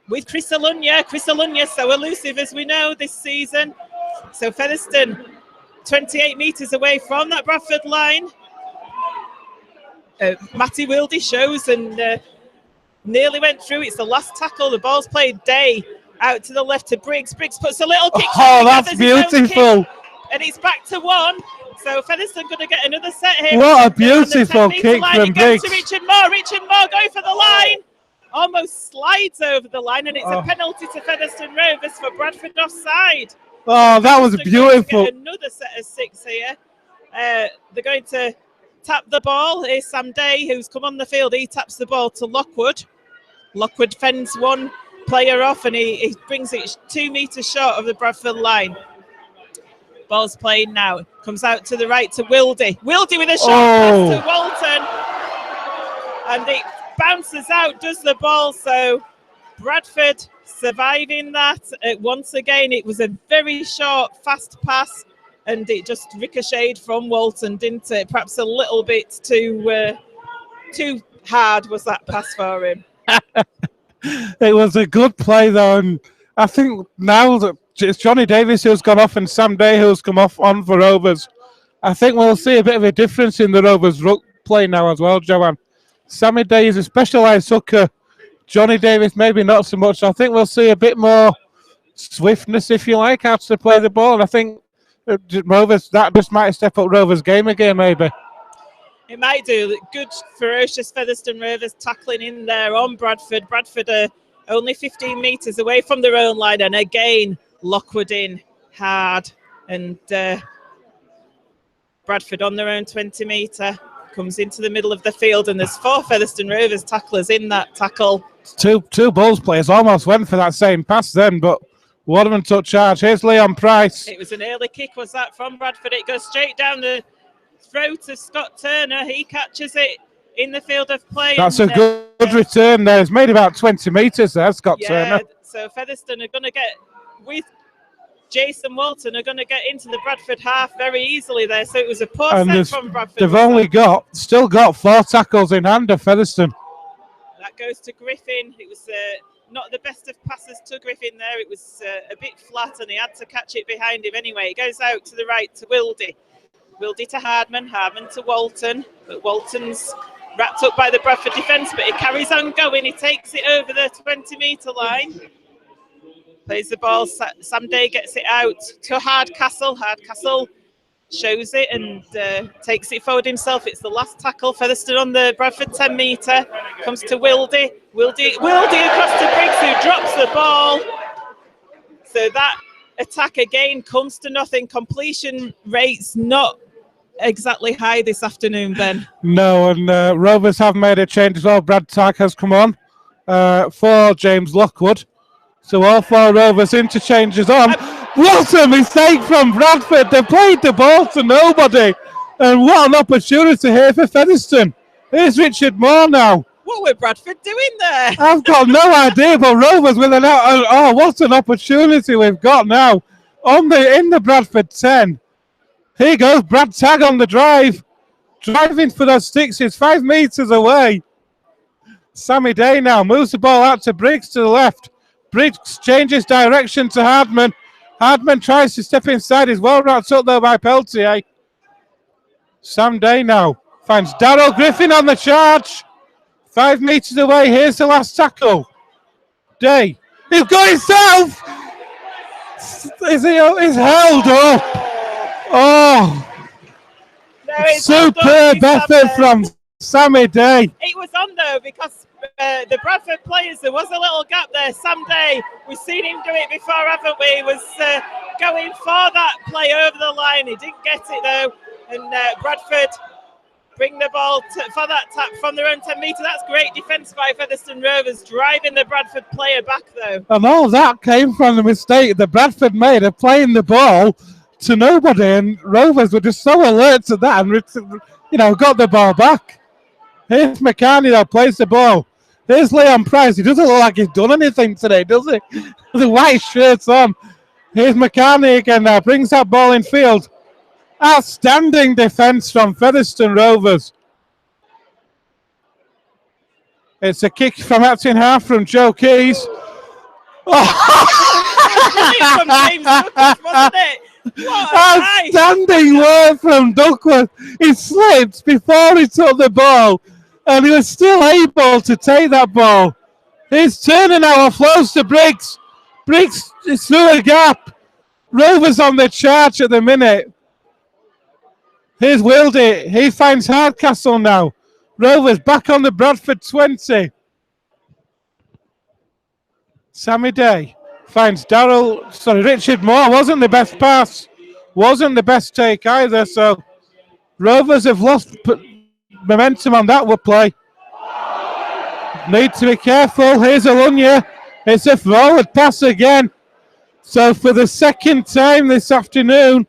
with Chris Alunya. Chris Alunya, so elusive as we know this season. So Featherstone 28 metres away from that Bradford line. Matty Wildy shows and nearly went through. It's the last tackle. The ball's played Day out to the left to Briggs. Briggs puts a little kick. Oh, that's beautiful. And it's back to one. So Featherstone going to get another set here. What a beautiful kick from Briggs. To Richard Moore. Richard Moore going for the line. Almost slides over the line, and it's a penalty to Featherstone Rovers for Bradford offside. Oh, that was beautiful. Another set of 6 here. They're going to tap the ball. Here's Sam Day, who's come on the field. He taps the ball to Lockwood. Lockwood fends one player off, and he brings it 2 metres short of the Bradford line. Ball's played now. Comes out to the right to Wildy. Wildy with a shot pass to Walton. And it bounces out, does the ball. So Bradford surviving that. Once again, it was a very short, fast pass, and it just ricocheted from Walton, didn't it? Perhaps a little bit too hard was that pass for him. It was a good play, though, and I think now that it's Johnny Davis who's gone off and Sam Day who's come off on for Rovers, I think we'll see a bit of a difference in the Rovers ruck play now as well, Joanne. Sammy Day is a specialised hooker. Johnny Davis maybe not so much. I think we'll see a bit more swiftness, if you like, how to play the ball. And I think Rovers, that just might step up Rovers' game again, maybe. It might do. Good, ferocious Featherstone Rovers tackling in there on Bradford. Bradford are only 15 metres away from their own line, and again, Lockwood in hard, and Bradford on their own 20-metre comes into the middle of the field, and there's 4 Featherstone Rovers tacklers in that tackle. Two Bulls players almost went for that same pass then, but one of them took charge. Here's Leon Price. It was an early kick, was that, from Bradford? It goes straight down the throat of Scott Turner. He catches it in the field of play. That's a good return there. It's made about 20 metres there, Scott Turner. So Featherstone are going to get, with Jason Walton, are going to get into the Bradford half very easily there. So it was a poor set from Bradford. They've still got 4 tackles in hand of Featherstone. That goes to Griffin. It was not the best of passes to Griffin there. It was a bit flat, and he had to catch it behind him anyway. It goes out to the right to Wildy. Wildy to Hardman. Hardman to Walton. But Walton's wrapped up by the Bradford defence, but he carries on going. He takes it over the 20-metre line. Plays the ball. Sam Day gets it out to Hardcastle. Hardcastle shows it and takes it forward himself. It's the last tackle. Featherstone on the Bradford 10-metre. Comes to Wildy. Wildy across to Briggs, who drops the ball. So that attack again comes to nothing. Completion rates not exactly high this afternoon, Ben. No, and Rovers have made a change as well. Brad Tark has come on for James Lockwood. So all 4 Rovers interchanges on. What a mistake from Bradford. They played the ball to nobody. And what an opportunity here for Featherstone. Here's Richard Moore now. What were Bradford doing there? I've got no idea, but Rovers with an out. Oh, what an opportunity we've got now in the Bradford 10. Here goes Brad Tagg on the drive, driving for those sticks. He's 5 metres away. Sammy Day now moves the ball out to Briggs to the left. Briggs changes direction to Hardman. Hardman tries to step inside. He's well wrapped up though by Peltier. Sam Day now finds Darryl Griffin on the charge. 5 metres away. Here's the last tackle. Day. He's got himself. He's held up. Oh. No, superb effort from Sammy Day. It was on though because the Bradford players, there was a little gap there. Sam Day, we've seen him do it before, haven't we? Was going for that play over the line. He didn't get it though. And Bradford bring the ball for that tap from their own 10 metre. That's great defence by Featherstone Rovers, driving the Bradford player back though. And all that came from the mistake that Bradford made of playing the ball to nobody, and Rovers were just so alert to that and, got the ball back. Here's McCartney that plays the ball. Here's Leon Price. He doesn't look like he's done anything today, does he? The white shirt's on. Here's McCartney again now. Brings that ball in field. Outstanding defence from Featherstone Rovers. It's a kick from acting half from Joe Keys. From James Douglas, wasn't it? Outstanding work from Duckworth. He slipped before he took the ball, and he was still able to take that ball. He's turning now, offloads to Briggs. Briggs is through a gap. Rovers on the charge at the minute. Here's Wildy. He finds Hardcastle now. Rovers back on the Bradford 20. Sammy Day finds Richard Moore. Wasn't the best pass. Wasn't the best take either. So Rovers have lost momentum on that play. Need to be careful. Here's Alunya. It's a forward pass again. So for the second time this afternoon,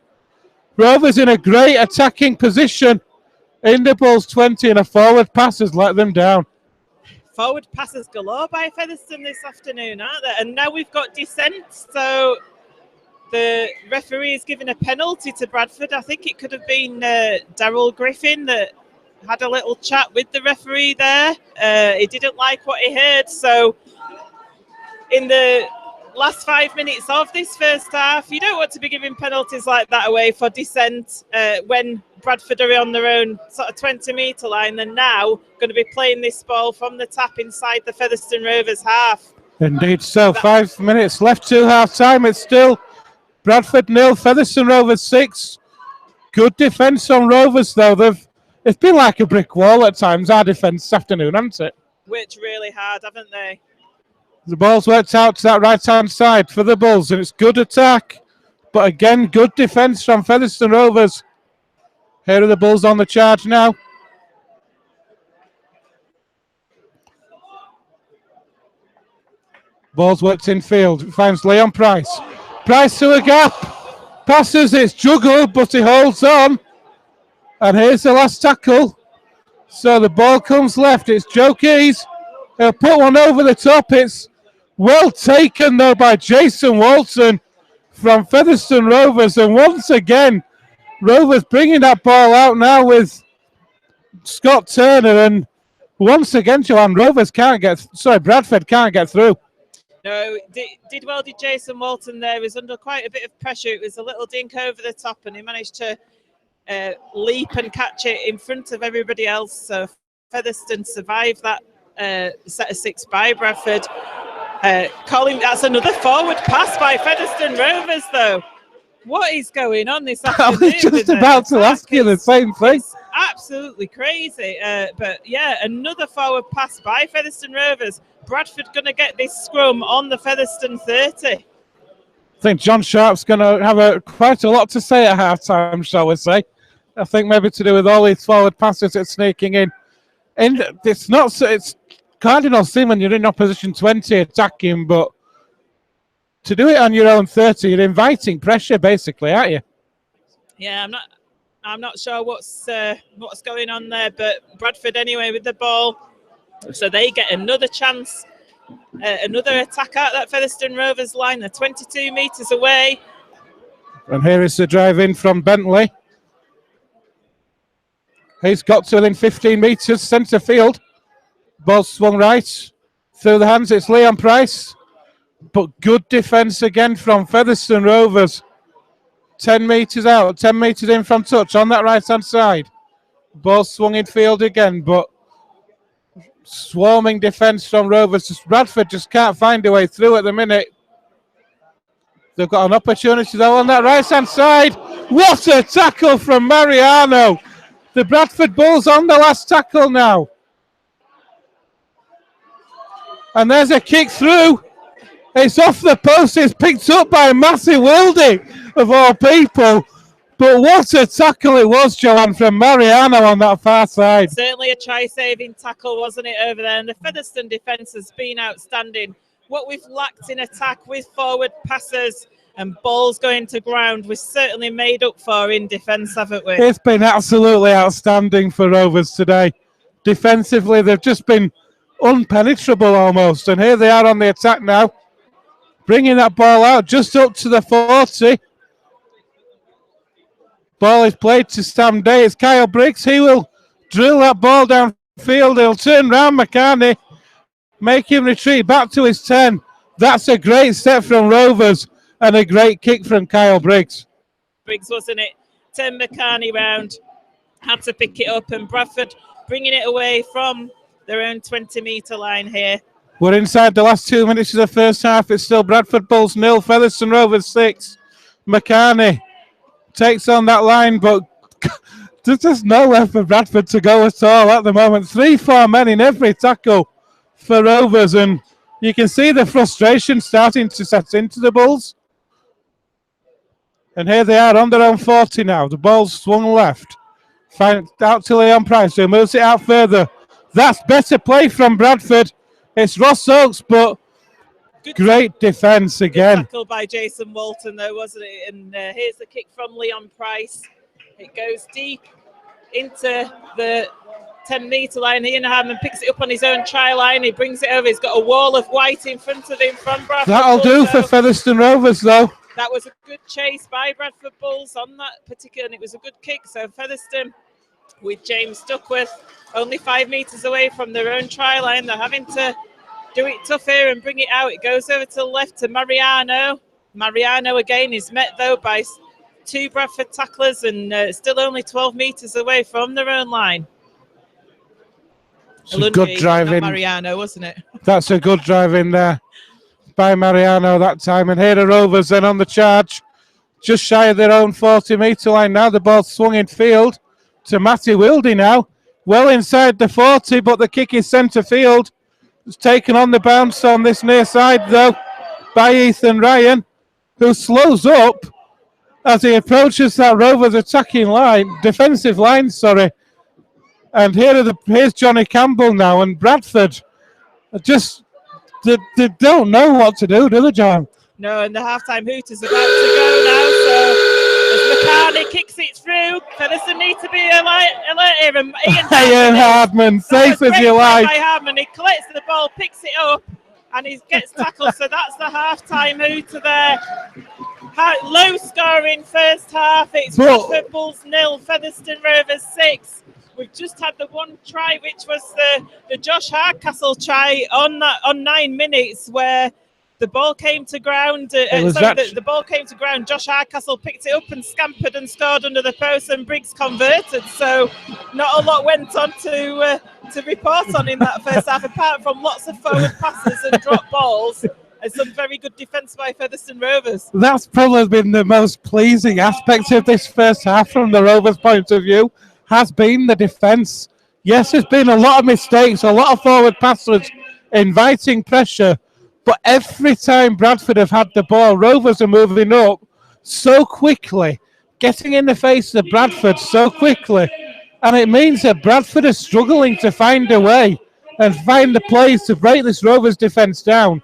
Rovers in a great attacking position in the Bulls 20, and a forward pass has let them down. Forward passes galore by Featherstone this afternoon, aren't there? And now we've got dissent, so the referee is giving a penalty to Bradford. I think it could have been Darryl Griffin that had a little chat with the referee there. He didn't like what he heard, so in the last 5 minutes of this first half, you don't want to be giving penalties like that away for dissent when Bradford are on their own sort of 20-metre line. They're now going to be playing this ball from the tap inside the Featherstone Rovers half. Indeed so. 5 minutes left to half-time. It's still Bradford 0, Featherstone Rovers 6. Good defence on Rovers, though. It's been like a brick wall at times, our defence this afternoon, hasn't it? Worked really hard, haven't they? The ball's worked out to that right-hand side for the Bulls, and it's good attack. But again, good defence from Featherstone Rovers. Here are the Bulls on the charge now. Ball's worked in field. Finds Leon Price. Price to a gap. Passes, it's juggled, but he holds on. And here's the last tackle. So the ball comes left. It's Joe Keys. He'll put one over the top. It's well taken, though, by Jason Walton from Featherstone Rovers. And once again, Rovers bringing that ball out now with Scott Turner. And once again, Joanne, Bradford can't get through. No, did well, did Jason Walton there. He was under quite a bit of pressure. It was a little dink over the top, and he managed to leap and catch it in front of everybody else. So Featherstone survived that set of 6 by Bradford. Colin, that's another forward pass by Featherstone Rovers, though. What is going on this afternoon? I was just about to ask you the same thing. It's absolutely crazy. But yeah, another forward pass by Featherstone Rovers. Bradford going to get this scrum on the Featherstone 30. I think John Sharp's going to have quite a lot to say at half-time, shall we say. I think maybe to do with all these forward passes that's sneaking in. And it's cardinal sin when you're in opposition 20 attacking, but to do it on your own 30, you're inviting pressure, basically, aren't you? Yeah, I'm not sure what's going on there, but Bradford anyway with the ball. So they get another chance, another attack out that Featherstone Rovers line. They're 22 metres away. And here is the drive in from Bentley. He's got to within 15 metres, centre field. Ball swung right. Through the hands, it's Leon Price. But good defence again from Featherstone Rovers. 10 metres out, 10 metres in from touch on that right-hand side. Ball swung in field again, but swarming defence from Rovers. Bradford just can't find a way through at the minute. They've got an opportunity though on that right-hand side. What a tackle from Mariano. The Bradford Bulls on the last tackle now. And there's a kick through. It's off the post. It's picked up by Matty Wilding, of all people. But what a tackle it was, Joanne, from Mariano on that far side. Certainly a try-saving tackle, wasn't it, over there? And the Featherstone defence has been outstanding. What we've lacked in attack with forward passes and balls going to ground, we've certainly made up for in defence, haven't we? It's been absolutely outstanding for Rovers today. Defensively, they've just been unpenetrable almost. And here they are on the attack now. Bringing that ball out just up to the 40. Ball is played to Stam Day. It's Kyle Briggs. He will drill that ball downfield. He'll turn round McCartney, make him retreat back to his 10. That's a great step from Rovers and a great kick from Kyle Briggs. Briggs, wasn't it? Turned McCartney round, had to pick it up, and Bradford bringing it away from their own 20-metre line here. We're inside the last 2 minutes of the first half. It's still Bradford Bulls 0, Featherstone Rovers 6. McCartney takes on that line, but there's just nowhere for Bradford to go at all at the moment. 3-4 men in every tackle for Rovers, and you can see the frustration starting to set into the Bulls. And here they are on their own 40 now. The ball's swung left. Find out to Leon Price, who moves it out further. That's better play from Bradford. It's Ross Oakes, but great defence again. Good tackle by Jason Walton, though, wasn't it? And here's the kick from Leon Price. It goes deep into the 10-metre line. Ian Hardman picks it up on his own try line. He brings it over. He's got a wall of white in front of him from Bradford. That'll do for Featherstone Rovers, though. That was a good chase by Bradford Bulls on that particular, and it was a good kick. So Featherstone, with James Duckworth, only 5 metres away from their own try line. They're having to do it tough here and bring it out. It goes over to the left to Mariano. Mariano again is met, though, by 2 Bradford tacklers and still only 12 metres away from their own line. It's a good drive in. Mariano, wasn't it? That's a good drive in there by Mariano that time. And here the Rovers then on the charge, just shy of their own 40-metre line now. The ball swung in field to Matty Wildy now. Well inside the 40, but the kick is centre field. It's taken on the bounce on this near side, though, by Ethan Ryan, who slows up as he approaches that Rovers attacking line, defensive line, sorry. And here's Johnny Campbell now, and Bradford just they don't know what to do they, John? No, and the halftime hoot is about to go now. So as McCartney kicks it through, Featherstone need to be alert here. And Ian Hardman, safe as you like. By Hardman, he collects the ball, picks it up, and he gets tackled. So that's the halftime hoot there. Low scoring first half. It's Bradford Bulls 0, Featherstone Rovers 6. We've just had the one try, which was the Josh Hardcastle try on 9 minutes, where the ball came to ground. The ball came to ground. Josh Hardcastle picked it up and scampered and scored under the post, and Briggs converted. So not a lot went on to report on in that first half, apart from lots of forward passes and drop balls. And some very good defence by Featherstone Rovers. That's probably been the most pleasing aspect of this first half from the Rovers' point of view, has been the defence. Yes, there's been a lot of mistakes, a lot of forward passes, inviting pressure, but every time Bradford have had the ball, Rovers are moving up so quickly, getting in the face of Bradford so quickly, and it means that Bradford are struggling to find a way and find the plays to break this Rovers defence down.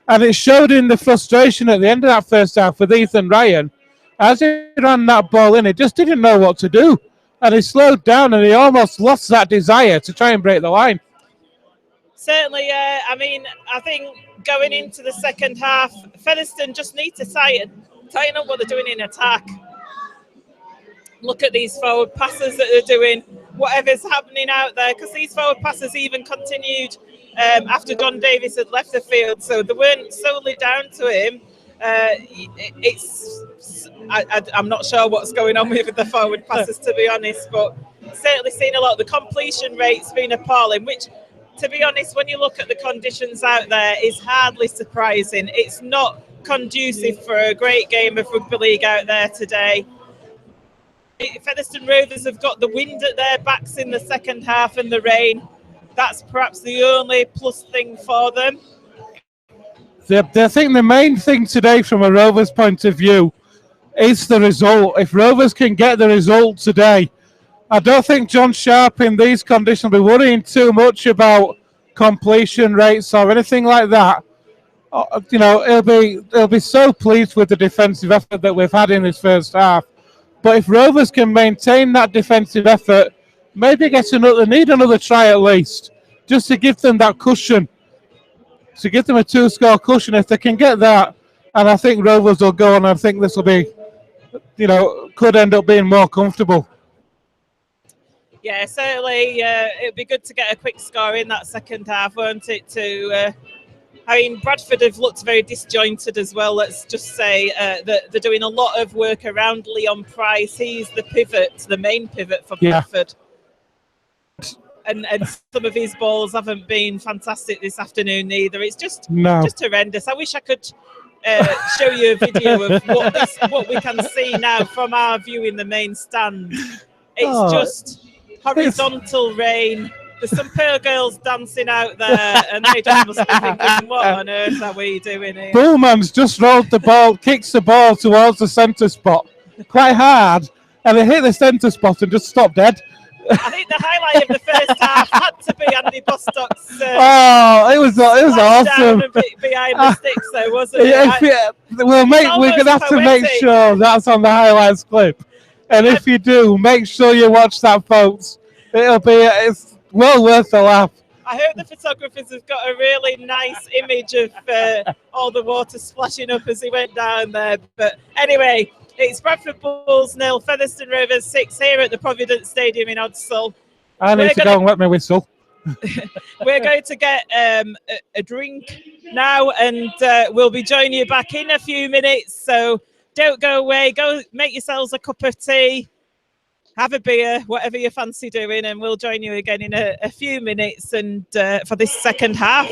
And it showed in the frustration at the end of that first half with Ethan Ryan. As he ran that ball in, he just didn't know what to do. And he slowed down and he almost lost that desire to try and break the line. Certainly, I mean, I think going into the second half, Featherstone just need to tighten up what they're doing in attack. Look at these forward passes that they're doing, whatever's happening out there, because these forward passes even continued after Don Davis had left the field, so they weren't solely down to him. I'm not sure what's going on with the forward passes, to be honest, but certainly seen a lot. The completion rate's been appalling, which, to be honest, when you look at the conditions out there, is hardly surprising. It's not conducive for a great game of rugby league out there today. Featherstone Rovers have got the wind at their backs in the second half and the rain. That's perhaps the only plus thing for them. I think the main thing today from a Rovers point of view is the result. If Rovers can get the result today, I don't think John Sharp in these conditions will be worrying too much about completion rates or anything like that. You know, he'll be so pleased with the defensive effort that we've had in this first half. But if Rovers can maintain that defensive effort, maybe need another try at least, just to give them that cushion, to give them a 2-score cushion. If they can get that, and I think Rovers will go on. I think this will be, could end up being more comfortable. Yeah, certainly it'd be good to get a quick score in that second half, won't it? I mean, Bradford have looked very disjointed as well. Let's just say that they're doing a lot of work around Leon Price. He's the main pivot for Bradford. And some of his balls haven't been fantastic this afternoon either. It's just horrendous. I wish I could show you a video of what we can see now from our view in the main stand. It's just horizontal rain. There's some pearl girls dancing out there, and they just must be thinking, what on earth are we doing here? Bullman's just rolled the ball, kicks the ball towards the centre spot quite hard, and it hit the centre spot and just stopped dead. I think the highlight of the first half had to be Andy Bostock's. It was awesome. Down behind the sticks, though, wasn't it? We're gonna have to make sure that's on the highlights clip, and if you do, make sure you watch that, folks. It's well worth a laugh. I hope the photographers have got a really nice image of all the water splashing up as he went down there. But anyway, it's Bradford Bulls 0, Featherstone Rovers 6 here at the Provident Stadium in Odsal. I need to go and wet my whistle. We're going to get a drink now, and we'll be joining you back in a few minutes. So don't go away. Go make yourselves a cup of tea, have a beer, whatever you fancy doing, and we'll join you again in a few minutes and for this second half.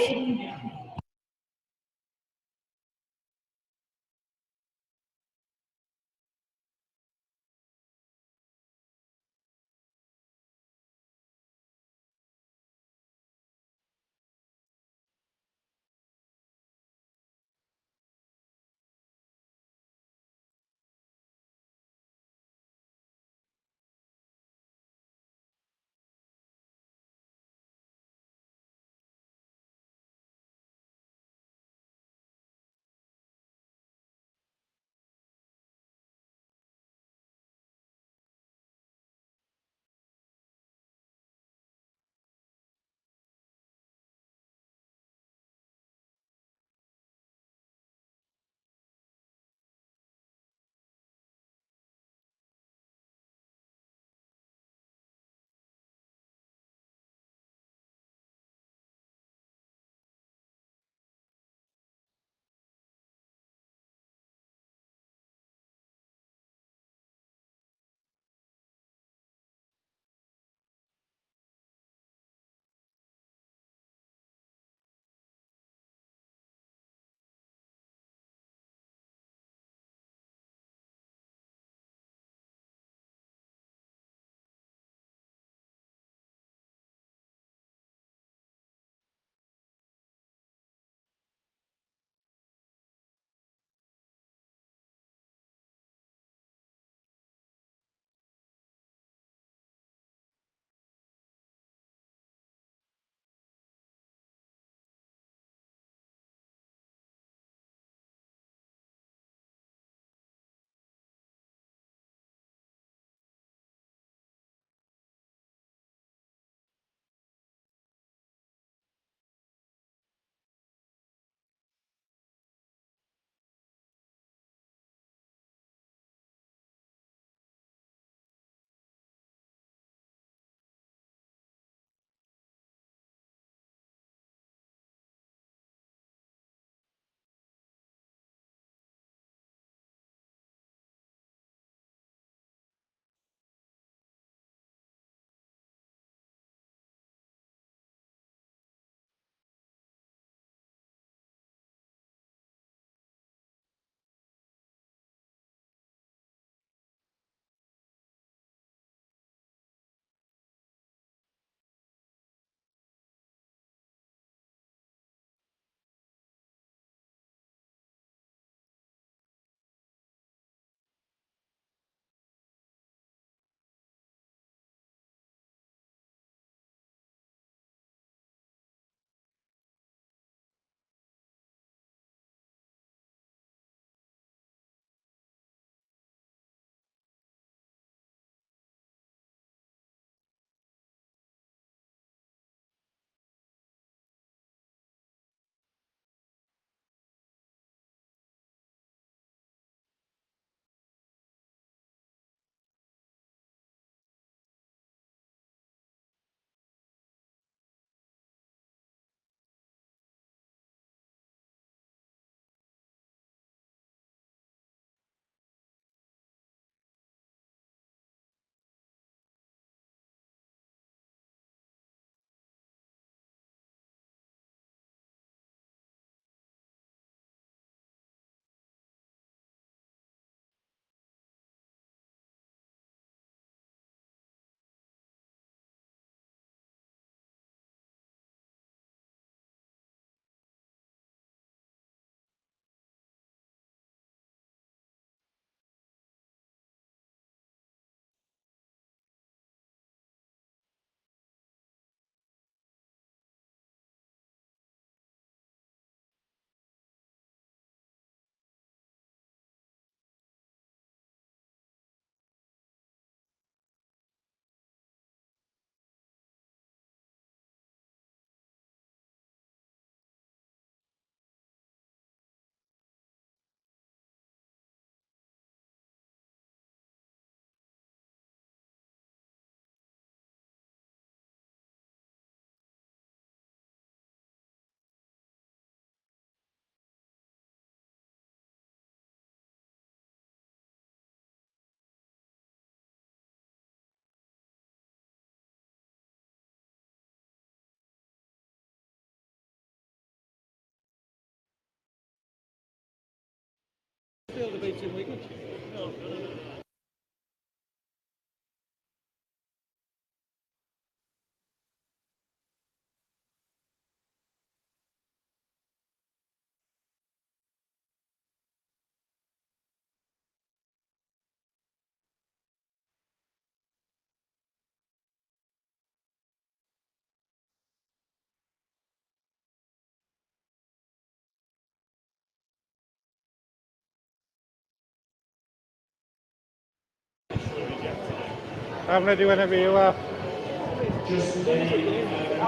I'm ready whenever you are. I'll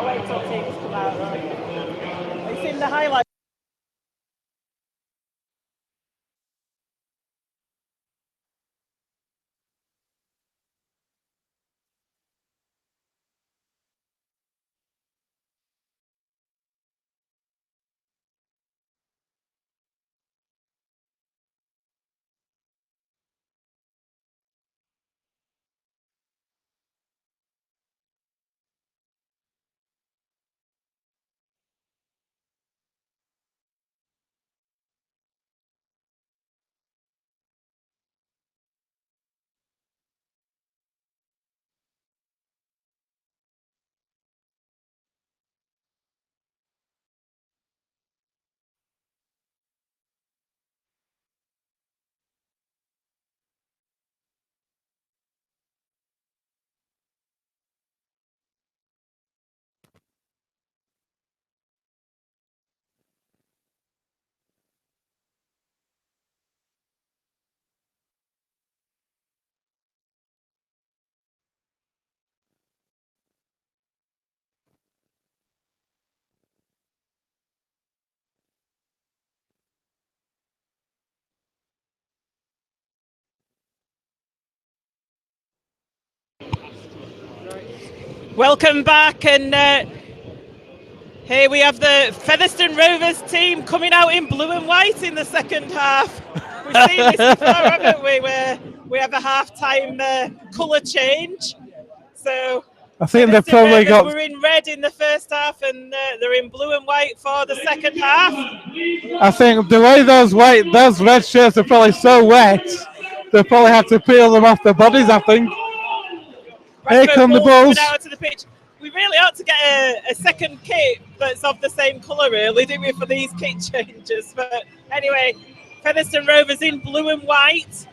wait till teams come out. It's in the highlight. Welcome back, and here we have the Featherstone Rovers team coming out in blue and white in the second half. We've seen this before, haven't we, where we have a half-time colour change. So I think they've probably got... We're in red in the first half, and they're in blue and white for the second half. I think the way those red shirts are probably so wet, they probably have to peel them off their bodies, I think. Here come the Bulls. Out to the pitch. We really ought to get a second kit that's of the same colour, really, don't we, for these kit changes? But anyway, Featherstone Rovers in blue and white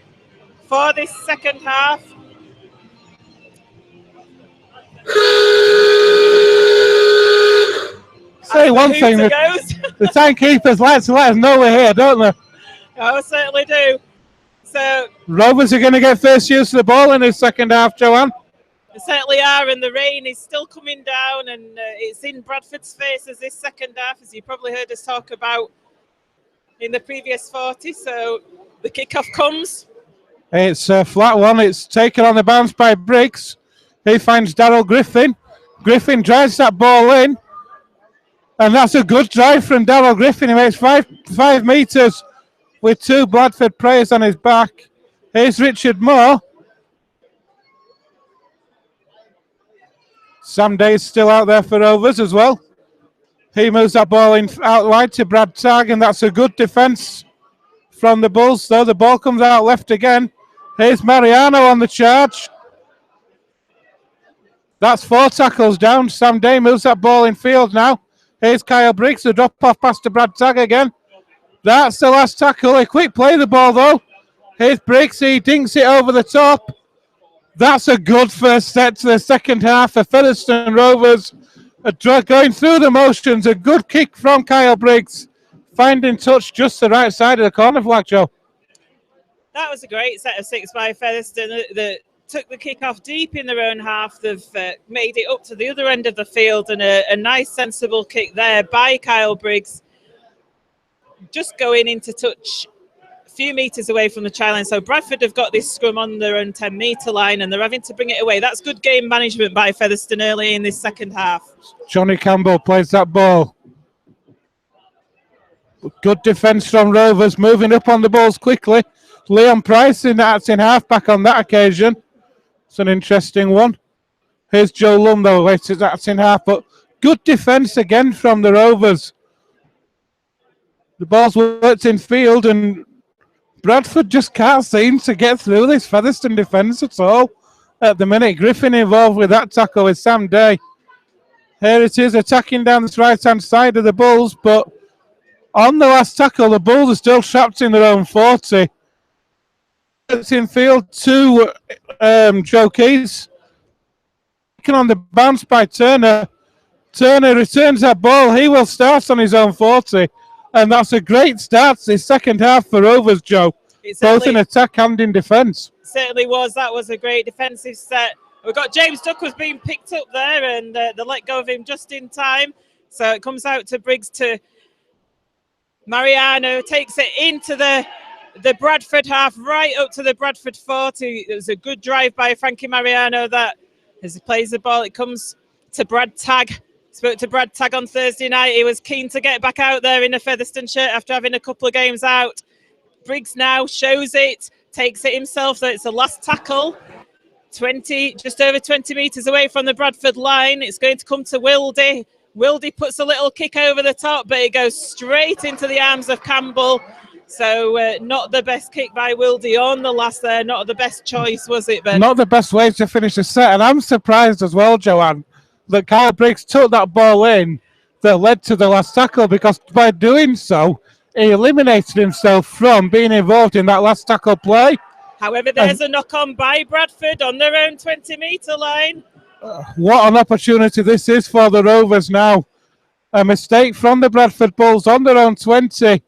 for this second half. Say one thing, the timekeepers like to let us know we're here, don't they? Oh, certainly do. So Rovers are going to get first use of the ball in this second half, Joanne. They certainly are, and the rain is still coming down, and it's in Bradford's faces this second half, as you probably heard us talk about in the previous 40. So the kickoff comes. It's a flat one. It's taken on the bounce by Briggs. He finds Darryl Griffin. Griffin drives that ball in, and that's a good drive from Darryl Griffin. He makes five metres with two Bradford players on his back. Here's Richard Moore. Sam Day's still out there for Rovers as well. He moves that ball in out wide to Brad Tagg, and that's a good defence from the Bulls. Though the ball comes out left again. Here's Mariano on the charge. That's 4 tackles down. Sam Day moves that ball in field now. Here's Kyle Briggs, a drop off pass to Brad Tagg again. That's the last tackle. A quick play the ball though. Here's Briggs, he dinks it over the top. That's a good first set to the second half for Featherstone Rovers. Going through the motions, a good kick from Kyle Briggs. Finding touch just the right side of the corner flag, Joe. That was a great set of 6 by Featherstone that took the kick off deep in their own half. They've made it up to the other end of the field, and a nice sensible kick there by Kyle Briggs. Just going into touch a few metres away from the try line. So Bradford have got this scrum on their own 10-metre line, and they're having to bring it away. That's good game management by Featherstone early in this second half. Johnny Campbell plays that ball. Good defence from Rovers, moving up on the balls quickly. Leon Price that's in half-back on that occasion. It's an interesting one. Here's Joe Lum, though, that's in half, but good defence again from the Rovers. The ball's worked in field, and Bradford just can't seem to get through this Featherstone defence at all at the minute. Griffin involved with that tackle with Sam Day. Here it is, attacking down this right-hand side of the Bulls, but on the last tackle, the Bulls are still trapped in their own 40. It's in field to Joe Keys. On the bounce by Turner. Turner returns that ball. He will start on his own 40. And that's a great start this second half for Rovers, Joe. Both in attack and in defence. Certainly was. That was a great defensive set. We've got James Duckworth being picked up there, and they let go of him just in time. So it comes out to Briggs to Mariano, takes it into the Bradford half, right up to the Bradford 40. It was a good drive by Frankie Mariano that as he plays the ball, it comes to Brad Tagg. Spoke to Brad Tagg on Thursday night. He was keen to get back out there in a Featherstone shirt after having a couple of games out. Briggs now shows it, takes it himself. So it's the last tackle. Just over 20 metres away from the Bradford line. It's going to come to Wildy. Wildy puts a little kick over the top, but it goes straight into the arms of Campbell. So not the best kick by Wildy on the last there. Not the best choice, was it, Ben? Not the best way to finish the set. And I'm surprised as well, Joanne, that Kyle Briggs took that ball in that led to the last tackle, because by doing so, he eliminated himself from being involved in that last tackle play. However, there's a knock-on by Bradford on their own 20-metre line. What an opportunity this is for the Rovers now. A mistake from the Bradford Bulls on their own 20.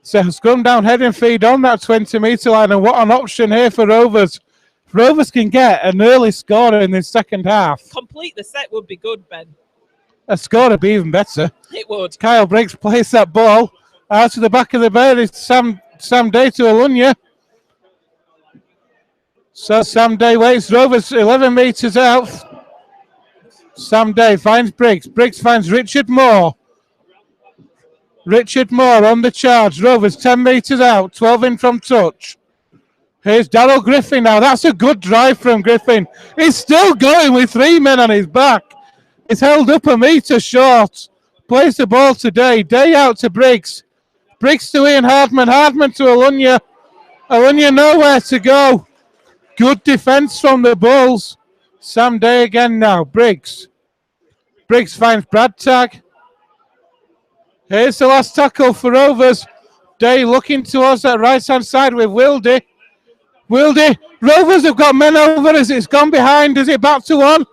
So scrum down, head and feed on that 20-metre line. And what an option here for Rovers. If Rovers can get an early score in this second half. Complete the set would be good, Ben. A score would be even better. It would. Kyle Briggs plays that ball out to the back of the bar. It's Sam Day to Alunya. So Sam Day waits. Rovers 11 metres out. Sam Day finds Briggs. Briggs finds Richard Moore. Richard Moore on the charge. Rovers 10 metres out. 12 in from touch. Here's Darryl Griffin now. That's a good drive from Griffin. He's still going with 3 men on his back. He's held up a metre short. Plays the ball to Day. Day out to Briggs. Briggs to Ian Hardman. Hardman to Alunya. Alunya nowhere to go. Good defence from the Bulls. Sam Day again now. Briggs. Briggs finds Brad Tagg. Here's the last tackle for Rovers. Day looking towards that right-hand side with Wildy. Wildy. Rovers have got men over as it's gone behind. Is it back to one?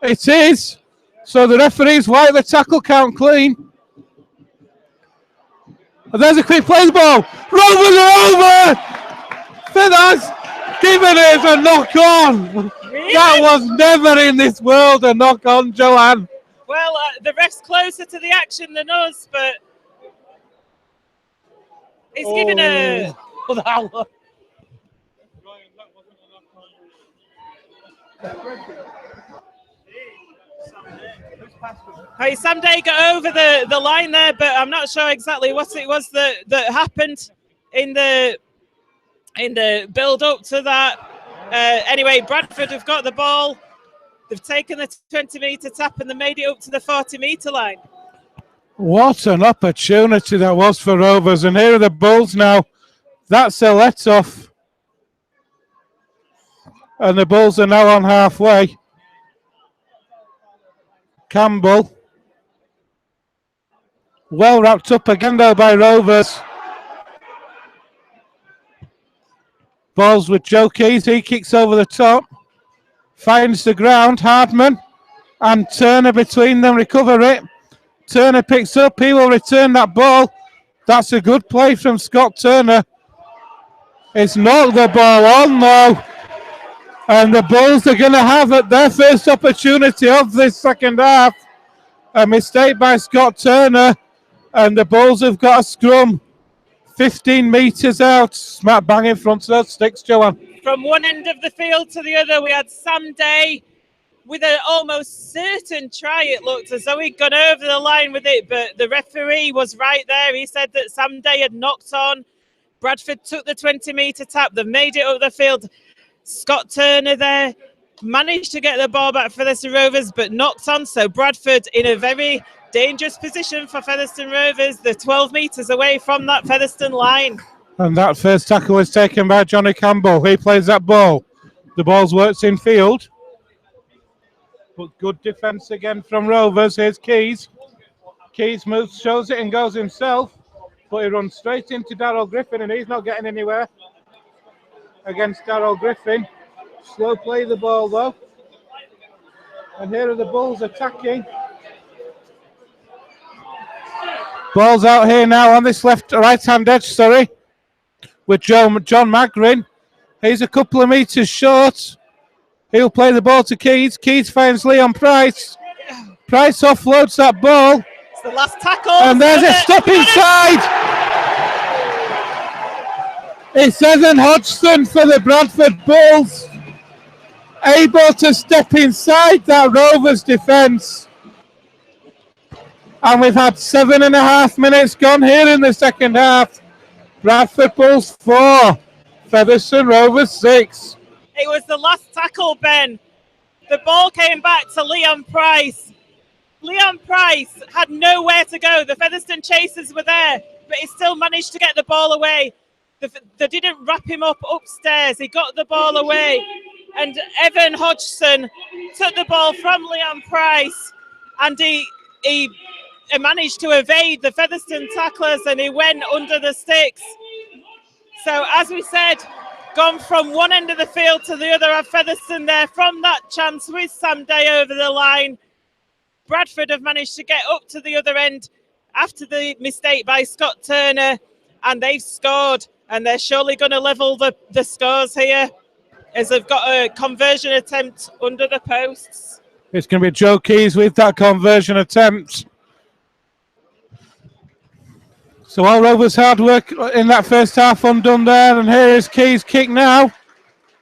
It is. So the referees wipe the tackle count clean. And there's a quick play ball. Rovers are over. Feathers. Given it a knock on. Really? That was never in this world a knock on, Joanne. Well, the ref's closer to the action than us, but it's given a. Hey, Sam Day got over the line there, but I'm not sure exactly what it was that happened in the build up to that. Anyway, Bradford have got the ball. They've taken the 20-metre tap and they made it up to the 40-metre line. What an opportunity that was for Rovers. And here are the Bulls now. That's a let-off. And the Bulls are now on halfway. Campbell. Well wrapped up again though by Rovers. Balls with Joe Keys. He kicks over the top. Finds the ground. Hardman and Turner between them recover it. Turner picks up. He will return that ball. That's a good play from Scott Turner. It's knocked the ball on though. And the Bulls are going to have their first opportunity of this second half. A mistake by Scott Turner. And the Bulls have got a scrum 15 metres out. Smack bang in front of those sticks, Joanne. From one end of the field to the other, we had Sam Day with an almost certain try. It looked as though he'd gone over the line with it, but the referee was right there. He said that Sam Day had knocked on. Bradford took the 20-metre tap. They've made it up the field. Scott Turner there managed to get the ball back for the Rovers, but knocked on. So Bradford in a very dangerous position for Featherstone Rovers. They're 12 metres away from that Featherstone line. And that first tackle is taken by Johnny Campbell. He plays that ball. The ball's worked in field. But good defence again from Rovers. Here's Keys. Keys moves, shows it and goes himself. But he runs straight into Darryl Griffin and he's not getting anywhere against Darryl Griffin. Slow play the ball though. And here are the Bulls attacking. Ball's out here now on this right-hand edge, sorry, with John Magrin. He's a couple of metres short. He'll play the ball to Keys. Keys finds Leon Price. Price offloads that ball. It's the last tackle. And there's a stop inside. It's Evan Hodgson for the Bradford Bulls. Able to step inside that Rovers defence. And we've had 7.5 minutes gone here in the second half. Bradford Bulls 4, Featherstone Rovers 6. It was the last tackle, Ben. The ball came back to Leon Price. Leon Price had nowhere to go. The Featherstone chasers were there, but he still managed to get the ball away. They didn't wrap him up upstairs. He got the ball away. And Evan Hodgson took the ball from Leon Price, and he managed to evade the Featherstone tacklers, and he went under the sticks. So as we said, gone from one end of the field to the other of Featherstone there from that chance with Sam Day over the line. Bradford have managed to get up to the other end after the mistake by Scott Turner, and they've scored, and they're surely going to level the scores here as they've got a conversion attempt under the posts. It's going to be Joe Keys with that conversion attempt. So all Rovers' hard work in that first half undone there, and here is Keys' kick now.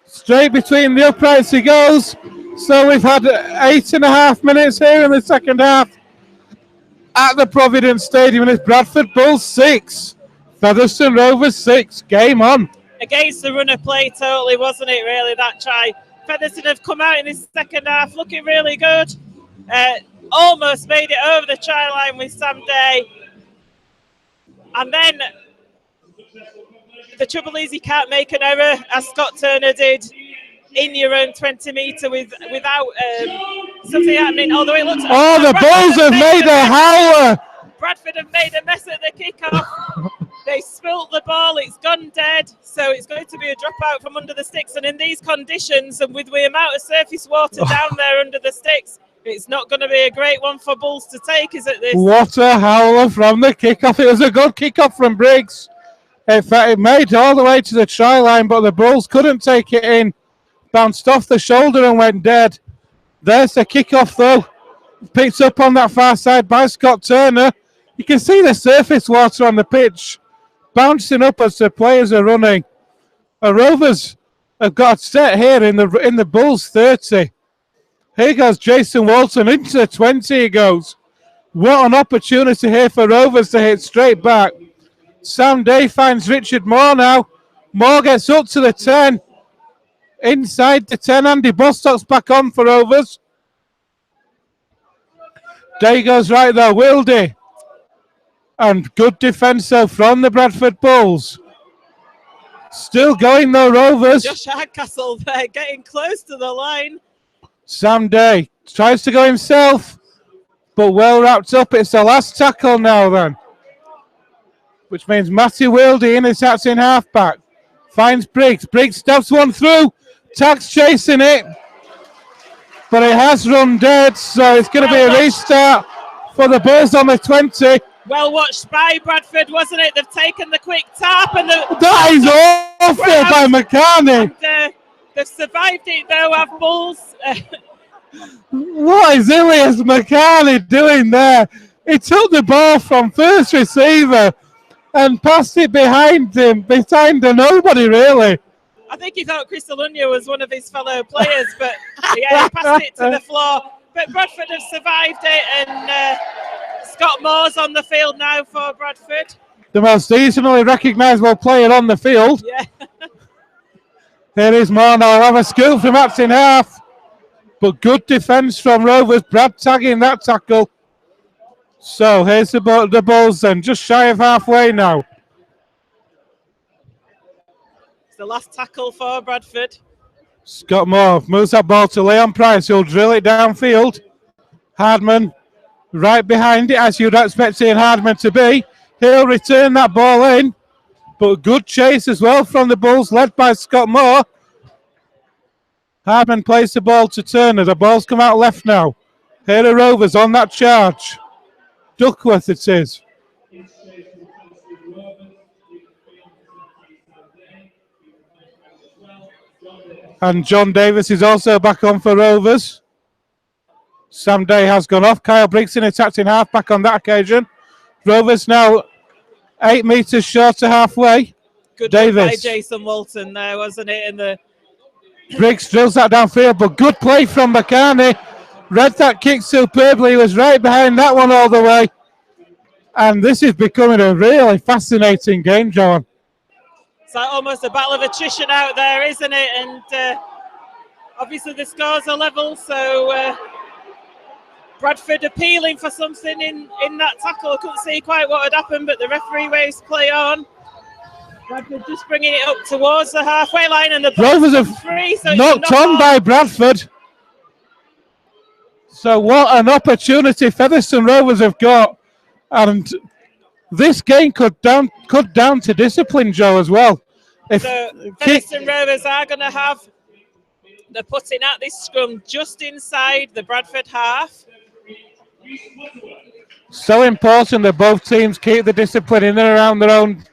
Straight between the uprights he goes. So we've had 8.5 minutes here in the second half at the Provident Stadium, and it's Bradford Bulls 6, Featherstone Rovers 6. Game on. Against the run of play totally, wasn't it, really, that try? Featherstone have come out in this second half looking really good. Almost made it over the try line with Sam Day. And then the trouble is he can't make an error, as Scott Turner did, in your own 20 metre without something happening. Although it looks like the Bulls have made a howler. Bradford have made a mess at the kickoff. They spilt the ball, it's gone dead, so it's going to be a dropout from under the sticks. And in these conditions, and with the amount of surface water down there under the sticks, it's not going to be a great one for Bulls to take, is it? This? What a howler from the kickoff. It was a good kickoff from Briggs. In fact, it made all the way to the try line, but the Bulls couldn't take it in. Bounced off the shoulder and went dead. There's the kickoff, though. Picked up on that far side by Scott Turner. You can see the surface water on the pitch bouncing up as the players are running. The Rovers have got set here in the Bulls 30. Here goes Jason Walton into the 20. He goes. What an opportunity here for Rovers to hit straight back. Sam Day finds Richard Moore now. Moore gets up to the 10. Inside the 10, Andy Bostock's back on for Rovers. Day goes right there, Wildy. And good defence though from the Bradford Bulls. Still going though, Rovers. Josh Hardcastle there, getting close to the line. Sam Day tries to go himself, but well wrapped up. It's the last tackle now then. Which means Matthew Wildy in his hats in halfback. Finds Briggs. Briggs stabs one through. Tag's chasing it. But it has run dead, so it's going to be a restart for the Bulls on the 20. Well watched by Bradford, wasn't it? They've taken the quick tap. And that is awful by McCartney. And, they've survived it, though, have Bulls. What is Ilias McCartney doing there? He took the ball from first receiver and passed it behind him, behind nobody, really. I think he thought Chris Alunya was one of his fellow players, but yeah, he passed it to the floor. But Bradford have survived it, and Scott Moore's on the field now for Bradford. The most easily recognisable player on the field. Yeah. There is Moore now. Have a scoop from Hats in half. But good defence from Rovers. Brad tagging that tackle. So here's the Bulls then, just shy of halfway now. It's the last tackle for Bradford. Scott Moore moves that ball to Leon Price, who'll drill it downfield. Hardman right behind it, as you'd expect seeing Hardman to be. He'll return that ball in, but good chase as well from the Bulls, led by Scott Moore. Hardman plays the ball to Turner. The ball's come out left now. Here are Rovers on that charge. Duckworth it is. And John Davis is also back on for Rovers. Sam Day has gone off. Kyle Brigson attacked in half-back on that occasion. Rovers now 8 metres short of halfway. Good Davis. by Jason Walton there, wasn't it? In the Briggs drills that downfield, but good play from McCartney. Read that kick superbly. He was right behind that one all the way. And this is becoming a really fascinating game, John. It's like almost a battle of attrition out there, isn't it? And obviously the scores are level, so Bradford appealing for something in that tackle. I couldn't see quite what had happened, but the referee waves play on. Bradford just bringing it up towards the halfway line, and the Rovers have free, so knocked on by Bradford. So what an opportunity Featherstone Rovers have got. And this game could down to discipline, Joe, as well. So Featherstone Rovers are going to have, they're putting out this scrum just inside the Bradford half. So important that both teams keep the discipline in and around their own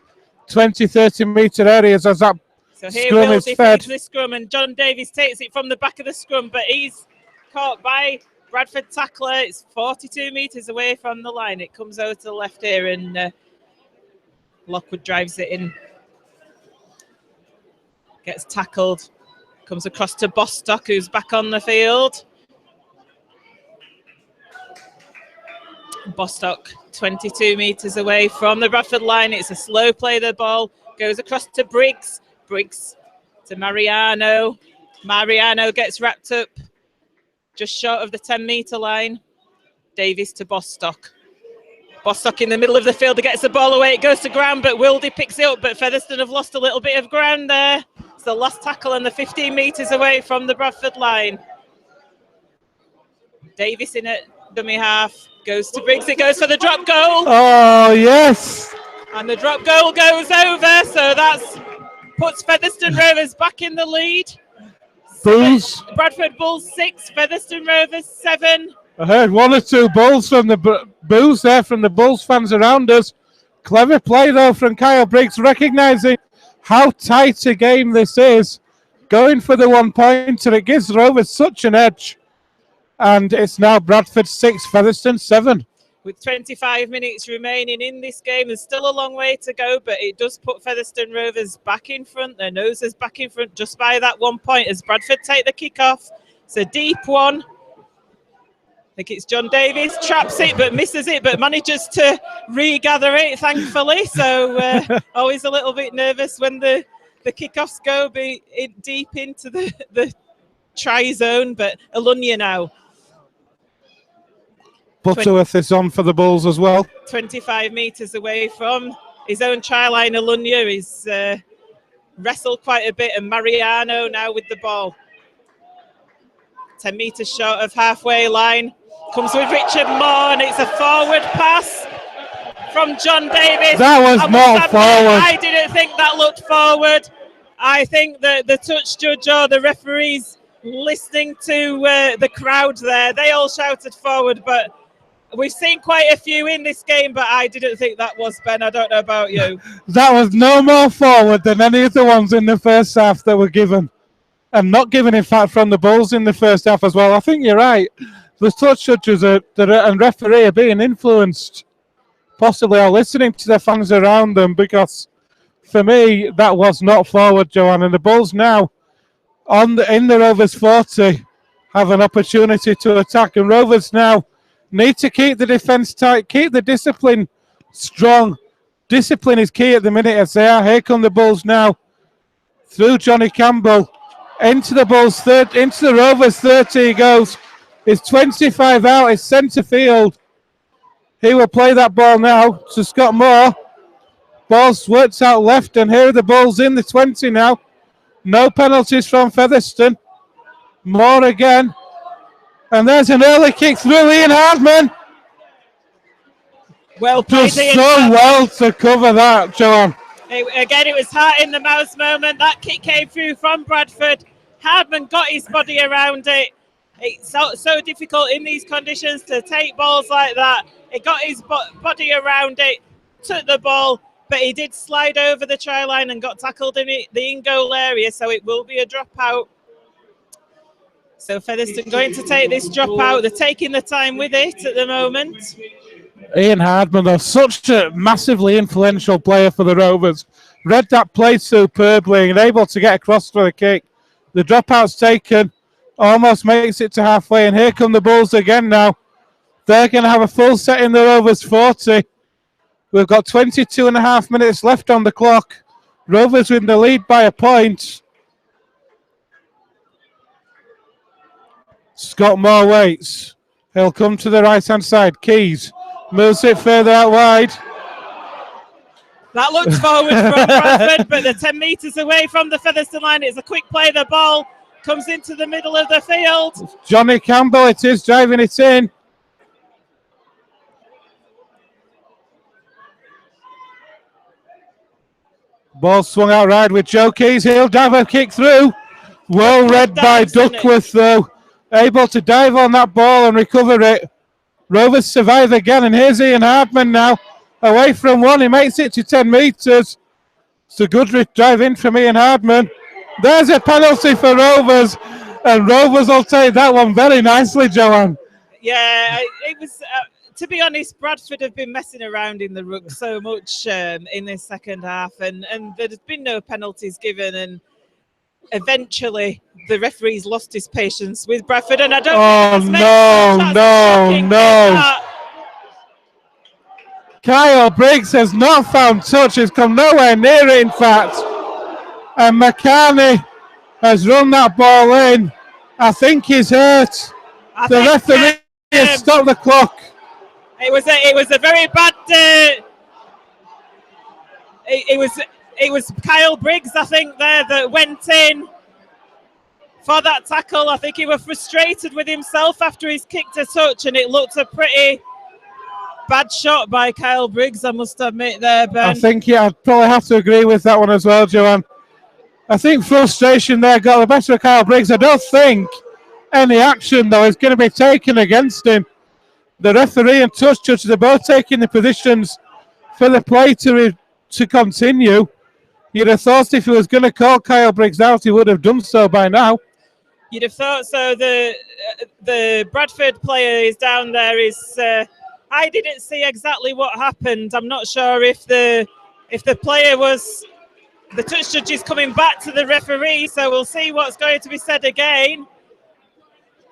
20, 30 metre areas as that so here scrum is fed. The scrum, and John Davies takes it from the back of the scrum, but he's caught by Bradford tackler. It's 42 metres away from the line. It comes over to the left here, and Lockwood drives it in. Gets tackled. Comes across to Bostock, who's back on the field. Bostock 22 metres away from the Bradford line. It's a slow play, the ball goes across to Briggs. Briggs to Mariano. Mariano gets wrapped up just short of the 10-metre line. Davies to Bostock. Bostock in the middle of the field, gets the ball away. It goes to ground, but Wildy picks it up. But Featherstone have lost a little bit of ground there. It's the last tackle, and the 15 metres away from the Bradford line. Davies in at dummy half. Goes to Briggs. It goes for the drop goal. Oh, yes. And the drop goal goes over. So that's puts Featherstone Rovers back in the lead. Bulls. Bradford Bulls 6, Featherstone Rovers 7. I heard one or two bulls from the boos there from the Bulls fans around us. Clever play, though, from Kyle Briggs, recognising how tight a game this is. Going for the 1 pointer. It gives Rovers such an edge. And it's now Bradford 6, Featherstone 7. With 25 minutes remaining in this game, there's still a long way to go, but it does put Featherstone Rovers back in front. Their noses back in front just by that 1 point as Bradford take the kick-off. It's a deep one. I think it's John Davies, traps it but misses it, but manages to regather it, thankfully. So always a little bit nervous when the kick-offs go deep into the try zone, but Alunya now. Butterworth is on for the Bulls as well. 25 metres away from his own try line. Alunya is wrestled quite a bit, and Mariano now with the ball. 10 metres short of halfway line. Comes with Richard Moore, and it's a forward pass from John Davies. That was not forward. I didn't think that looked forward. I think that the touch judge or the referees listening to the crowd there, they all shouted forward, but we've seen quite a few in this game, but I didn't think that was, Ben. I don't know about you. That was no more forward than any of the ones in the first half that were given. And not given, in fact, from the Bulls in the first half as well. I think you're right. The touch judges and referee are being influenced, possibly, or listening to the fans around them, because for me, that was not forward, Joanne. And the Bulls now, in the Rovers 40, have an opportunity to attack. And Rovers now need to keep the defence tight, keep the discipline strong. Discipline is key at the minute as they are. Here come the Bulls now. Through Johnny Campbell. Into the Bulls, into the Rovers 30 he goes. It's 25 out, it's centre field. He will play that ball now to Scott Moore. Ball's worked out left, and here are the Bulls in the 20 now. No penalties from Featherstone. Moore again. And there's an early kick through. Ian Hardman Well does played, so well to cover that, Joanne. Again, it was heart in the mouth moment. That kick came through from Bradford. Hardman got his body around it. It's so difficult in these conditions to take balls like that. He got his body around it, took the ball, but he did slide over the try line and got tackled in the in-goal area, so it will be a dropout. So Featherstone going to take this dropout. They're taking the time with it at the moment. Ian Hardman, though, such a massively influential player for the Rovers. Read that play superbly and able to get across for the kick. The dropout's taken, almost makes it to halfway, and here come the Bulls again now. They're going to have a full set in the Rovers 40. We've got 22 and a half minutes left on the clock. Rovers with the lead by a point. Scott Moore waits. He'll come to the right-hand side. Keys moves it further out wide. That looks forward from Bradford, but they're 10 metres away from the Featherstone line. It's a quick play. The ball comes into the middle of the field. Johnny Campbell it is, driving it in. Ball swung out right with Joe Keys. He'll dive a kick through. Well read by Duckworth, though. Able to dive on that ball and recover it. Rovers survive again, and here's Ian Hardman now. Away from one, he makes it to 10 metres. It's a good drive in from Ian Hardman. There's a penalty for Rovers, and Rovers will take that one very nicely, Joanne. Yeah, it was... to be honest, Bradford have been messing around in the ruck so much in this second half, and there's been no penalties given, and eventually the referee's lost his patience with Bradford, and I don't think no. Kyle Briggs has not found touch. He's come nowhere near it, in fact. And McCartney has run that ball in. I think he's hurt. The referee has stopped the clock. It was a very bad. It was Kyle Briggs, I think, there that went in for that tackle. I think he was frustrated with himself after he's kicked a touch, and it looked a pretty bad shot by Kyle Briggs, I must admit there, Ben. I think, yeah, I'd probably have to agree with that one as well, Joanne. I think frustration there got the better of Kyle Briggs. I don't think any action, though, is going to be taken against him. The referee and touch judges are both taking the positions for the play to continue. You'd have thought if he was going to call Kyle Briggs out, he would have done so by now. You'd have thought so. The Bradford player is down there. I didn't see exactly what happened. I'm not sure if the player was... The touch judge is coming back to the referee, so we'll see what's going to be said again.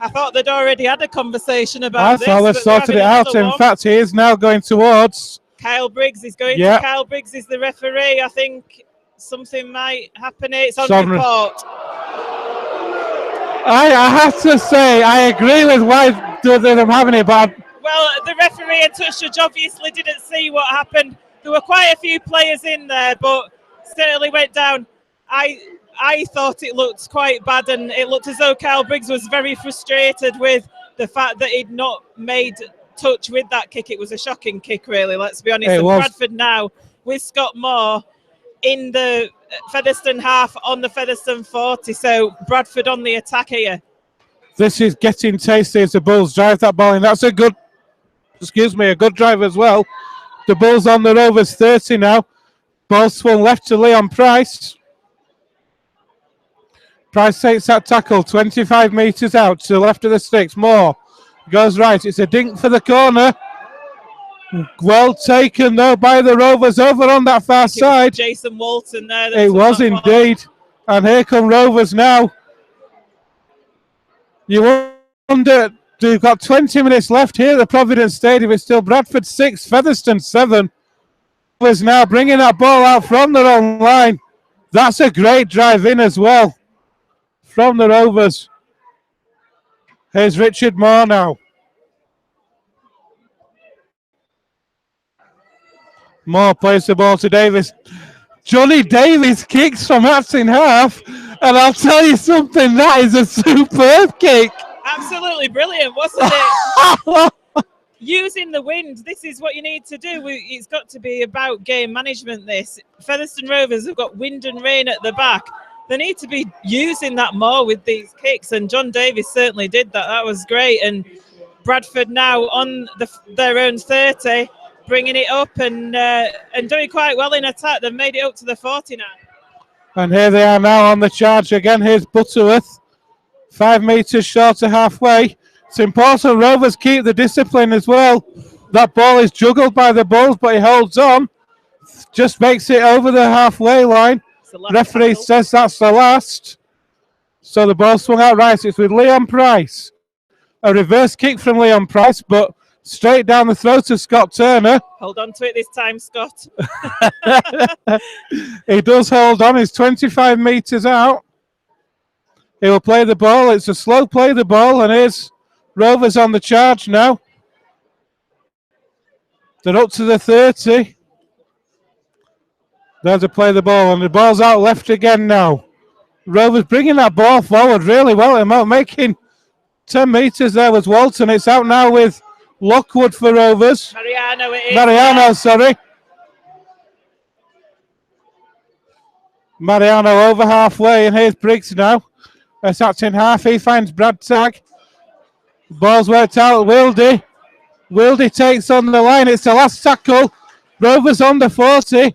I thought they'd already had a conversation about this. I thought they sorted it out. In fact, he is now going towards... Kyle Briggs is going to... Kyle Briggs is the referee. I think something might happen here. It's on report. I have to say, I agree with why they're having it, but... Well, the referee and touch judge obviously didn't see what happened. There were quite a few players in there, but certainly went down. I thought it looked quite bad, and it looked as though Kyle Briggs was very frustrated with the fact that he'd not made touch with that kick. It was a shocking kick, really, let's be honest. And Bradford now with Scott Moore in the Featherstone half on the Featherstone 40, so Bradford on the attack here. This is getting tasty as the Bulls drive that ball in. That's a good drive as well. The Bulls on the Rovers 30 now. Ball swung left to Leon Price. Price takes that tackle 25 metres out to the left of the sticks. Moore goes right. It's a dink for the corner. Well taken, though, by the Rovers over on that far side. Jason Walton there. It was indeed. And here come Rovers now. You wonder, they've got 20 minutes left here at the Provident Stadium. It's still Bradford 6, Featherstone 7. Rovers now bringing that ball out from their own line. That's a great drive in as well from the Rovers. Here's Richard Moore now. Moore plays the ball to Davis. Johnny Davis kicks from half in half, And I'll tell you something, that is a superb kick. Absolutely brilliant, wasn't it? Using the wind, this is what you need to do. It's got to be about game management, this. Featherstone Rovers have got wind and rain at the back. They need to be using that more with these kicks, and John Davis certainly did that. That was great. And Bradford now on their own 30, bringing it up and doing quite well in attack. They've made it up to the 40 now. And here they are now on the charge again. Here's Butterworth, 5 metres short of halfway. It's important Rovers keep the discipline as well. That ball is juggled by the Bulls, but he holds on. Just makes it over the halfway line. Referee says that's the last. So the ball swung out right. It's with Leon Price. A reverse kick from Leon Price, but straight down the throat of Scott Turner. Hold on to it this time, Scott. He does hold on. He's 25 metres out. He will play the ball. It's a slow play, the ball, and here's Rovers on the charge now. They're up to the 30. There to play the ball, and the ball's out left again now. Rovers bringing that ball forward really well. They're making 10 metres there was Walton. It's out now with Lockwood for Rovers. Mariano, it is. Mariano, sorry. Mariano over halfway, and here's Briggs now. That's in half. He finds Brad Tagg. Ball's worked out. Wildy. Wildy takes on the line. It's the last tackle. Rovers on the 40.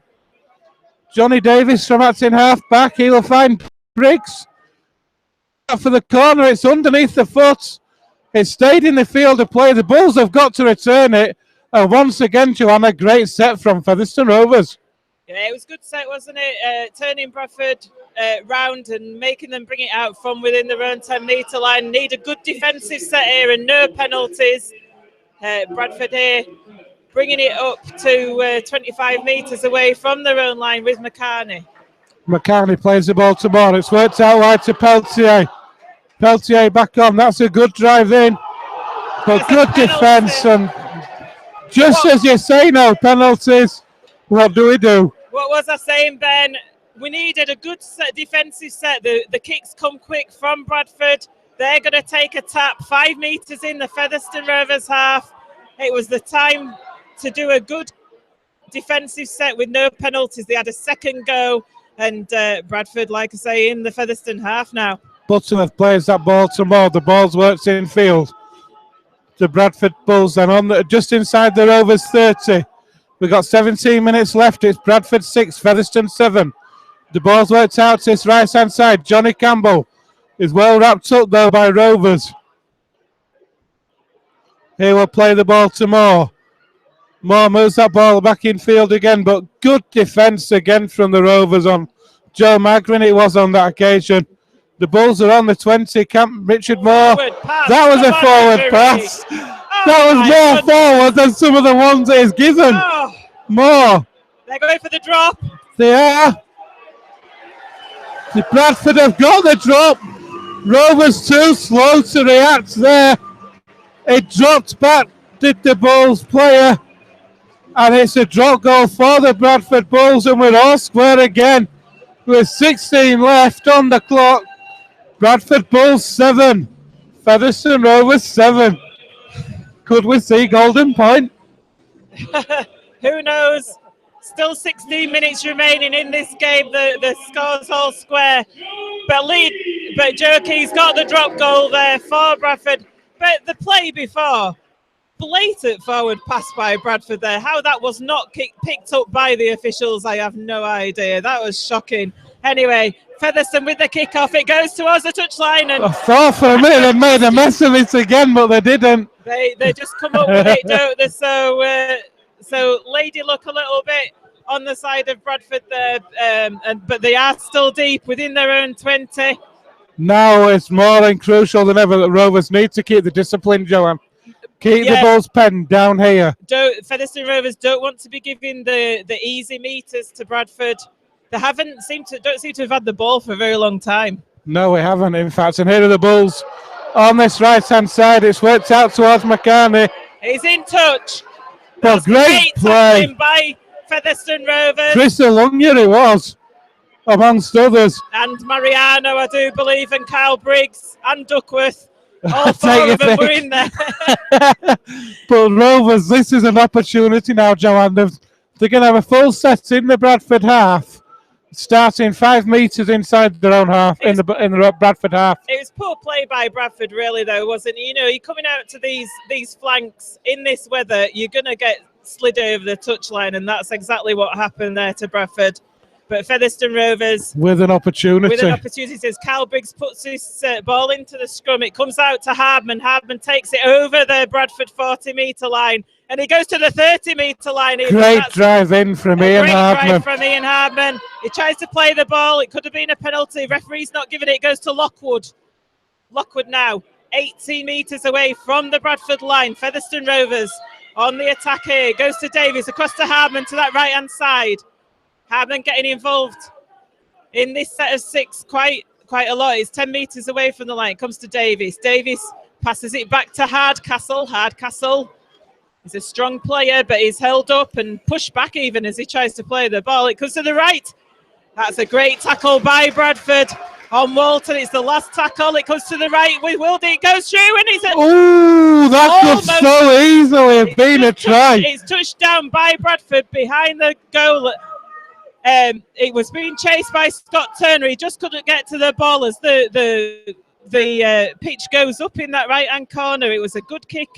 Johnny Davis from Acton half back. He will find Briggs. For the corner, it's underneath the foot. It stayed in the field of play. The Bulls have got to return it. And once again, Joanna, great set from Featherstone Rovers. Yeah, it was a good set, wasn't it? Turning Bradford round and making them bring it out from within their own 10-metre line. Need a good defensive set here and no penalties. Bradford here bringing it up to 25 metres away from their own line with McCartney. McCartney plays the ball to Moore. It's worked out wide to Peltier. Peltier back on. That's a good drive in. But good defence. And just as you say, no penalties. What do we do? What was I saying, Ben? We needed a good defensive set. The kicks come quick from Bradford. They're going to take a tap 5 metres in the Featherstone Rovers half. It was the time to do a good defensive set with no penalties. They had a second go. And Bradford, like I say, in the Featherstone half now. Butterworth plays that ball to Moore. The ball's worked in field. The Bradford Bulls then on just inside the Rovers 30. We've got 17 minutes left. It's Bradford 6, Featherstone 7. The ball's worked out to his right-hand side. Johnny Campbell is well wrapped up, though, by Rovers. He will play the ball to Moore. Moore moves that ball back in field again, but good defence again from the Rovers on Joe Magrin. It was on that occasion. The Bulls are on the 20. Richard Moore. That was a forward pass. That was more forward than some of the ones that he's given. Moore. They're going for the drop. They are. The Bradford have got the drop. Rovers too slow to react there. It dropped back, did the Bulls player. And it's a drop goal for the Bradford Bulls, and we're all square again with 16 left on the clock. Bradford Bulls 7, Featherstone Rovers 7. Could we see Golden Point? Who knows? Still 16 minutes remaining in this game. The score's all square. But Joe Key's got the drop goal there for Bradford. But the play before, blatant forward pass by Bradford there. How that was not picked up by the officials, I have no idea. That was shocking. Anyway, Featherstone with the kick-off. It goes towards the touchline. And I thought for a minute they made a mess of it again, but they didn't. They just come up with it, don't they? So Lady look a little bit on the side of Bradford there, but they are still deep within their own 20. Now it's more than crucial than ever that Rovers need to keep the discipline, Joanne. Keep the Bulls penned down here. Featherstone Rovers don't want to be giving the easy meters to Bradford. They don't seem to have had the ball for a very long time. No, we haven't, in fact. And here are the Bulls on this right-hand side. It's worked out towards McCartney. He's in touch. But great play by Featherstone Rovers. Chris Alunga it was. amongst others. And Mariano, I do believe, and Kyle Briggs and Duckworth. All Take four your of them were pick. in there. But Rovers, this is an opportunity now, Joanne. They're going to have a full set in the Bradford half, starting 5 metres inside their own half, in the Bradford half. It was poor play by Bradford, really, though, wasn't it? You know, you're coming out to these flanks in this weather, you're going to get slid over the touchline, and that's exactly what happened there to Bradford. But Featherstone Rovers with an opportunity. As Kyle Briggs puts his ball into the scrum, it comes out to Hardman. Hardman takes it over the Bradford 40-metre line, and he goes to the 30-metre line. Great drive in from Ian Hardman. Great drive from Ian Hardman. He tries to play the ball. It could have been a penalty. Referee's not giving it. It goes to Lockwood. Lockwood now 18 metres away from the Bradford line. Featherstone Rovers on the attack here. Goes to Davies, across to Hardman to that right-hand side. Hardman getting involved in this set of 6 quite a lot. It's 10 metres away from the line. It comes to Davies. Davies passes it back to Hardcastle. Hardcastle is a strong player, but he's held up and pushed back even as he tries to play the ball. It comes to the right. That's a great tackle by Bradford on Walton. It's the last tackle. It comes to the right with Wildy. It goes through and he's oh, that could so easily have been a try. It's touched down by Bradford behind the goal. It was being chased by Scott Turner. He just couldn't get to the ball as the pitch goes up in that right-hand corner. It was a good kick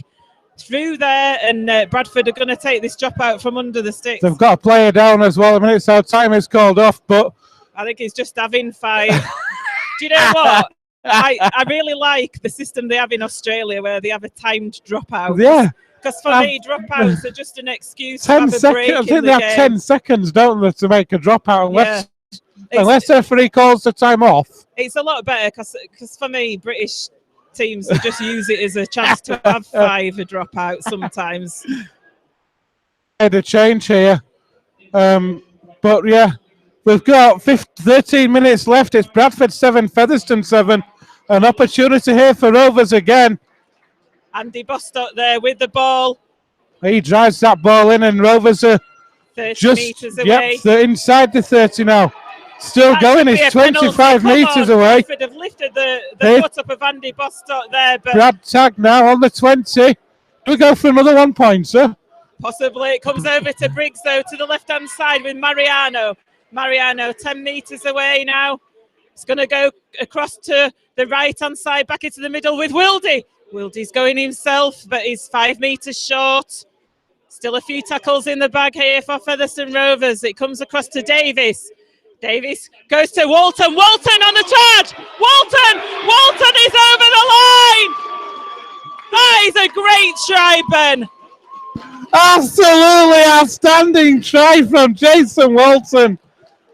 through there, and Bradford are going to take this drop out from under the sticks. They've got a player down as well. I mean, so time is called off, but I think he's just having 5. Do you know what? I really like the system they have in Australia where they have a timed dropout. Yeah. Because for me, dropouts are just an excuse 10 to have a break. I think they have 10 seconds, don't they, to make a dropout, unless the referee calls the time off. It's a lot better because for me, British teams just use it as a chance to have 5 a dropout sometimes. Had a change here. But yeah, we've got 13 minutes left. It's Bradford 7, Featherstone 7. An opportunity here for Rovers again. Andy Bostock there with the ball. He drives that ball in, and Rovers are 30 metres away. Yep, they're inside the 30 now. Still going, it's 25 metres away. Bradford have lifted the foot up of Andy Bostock there. But Brad tag now on the 20. Do we go for another 1 point, sir? Possibly. It comes over to Briggs, though, to the left-hand side with Mariano. Mariano 10 metres away now. It's going to go across to the right-hand side, back into the middle with Wildy. Wildy's going himself, but he's 5 metres short. Still a few tackles in the bag here for Featherstone Rovers. It comes across to Davies. Davies goes to Walton. Walton on the charge. Walton is over the line. That is a great try, Ben. Absolutely outstanding try from Jason Walton.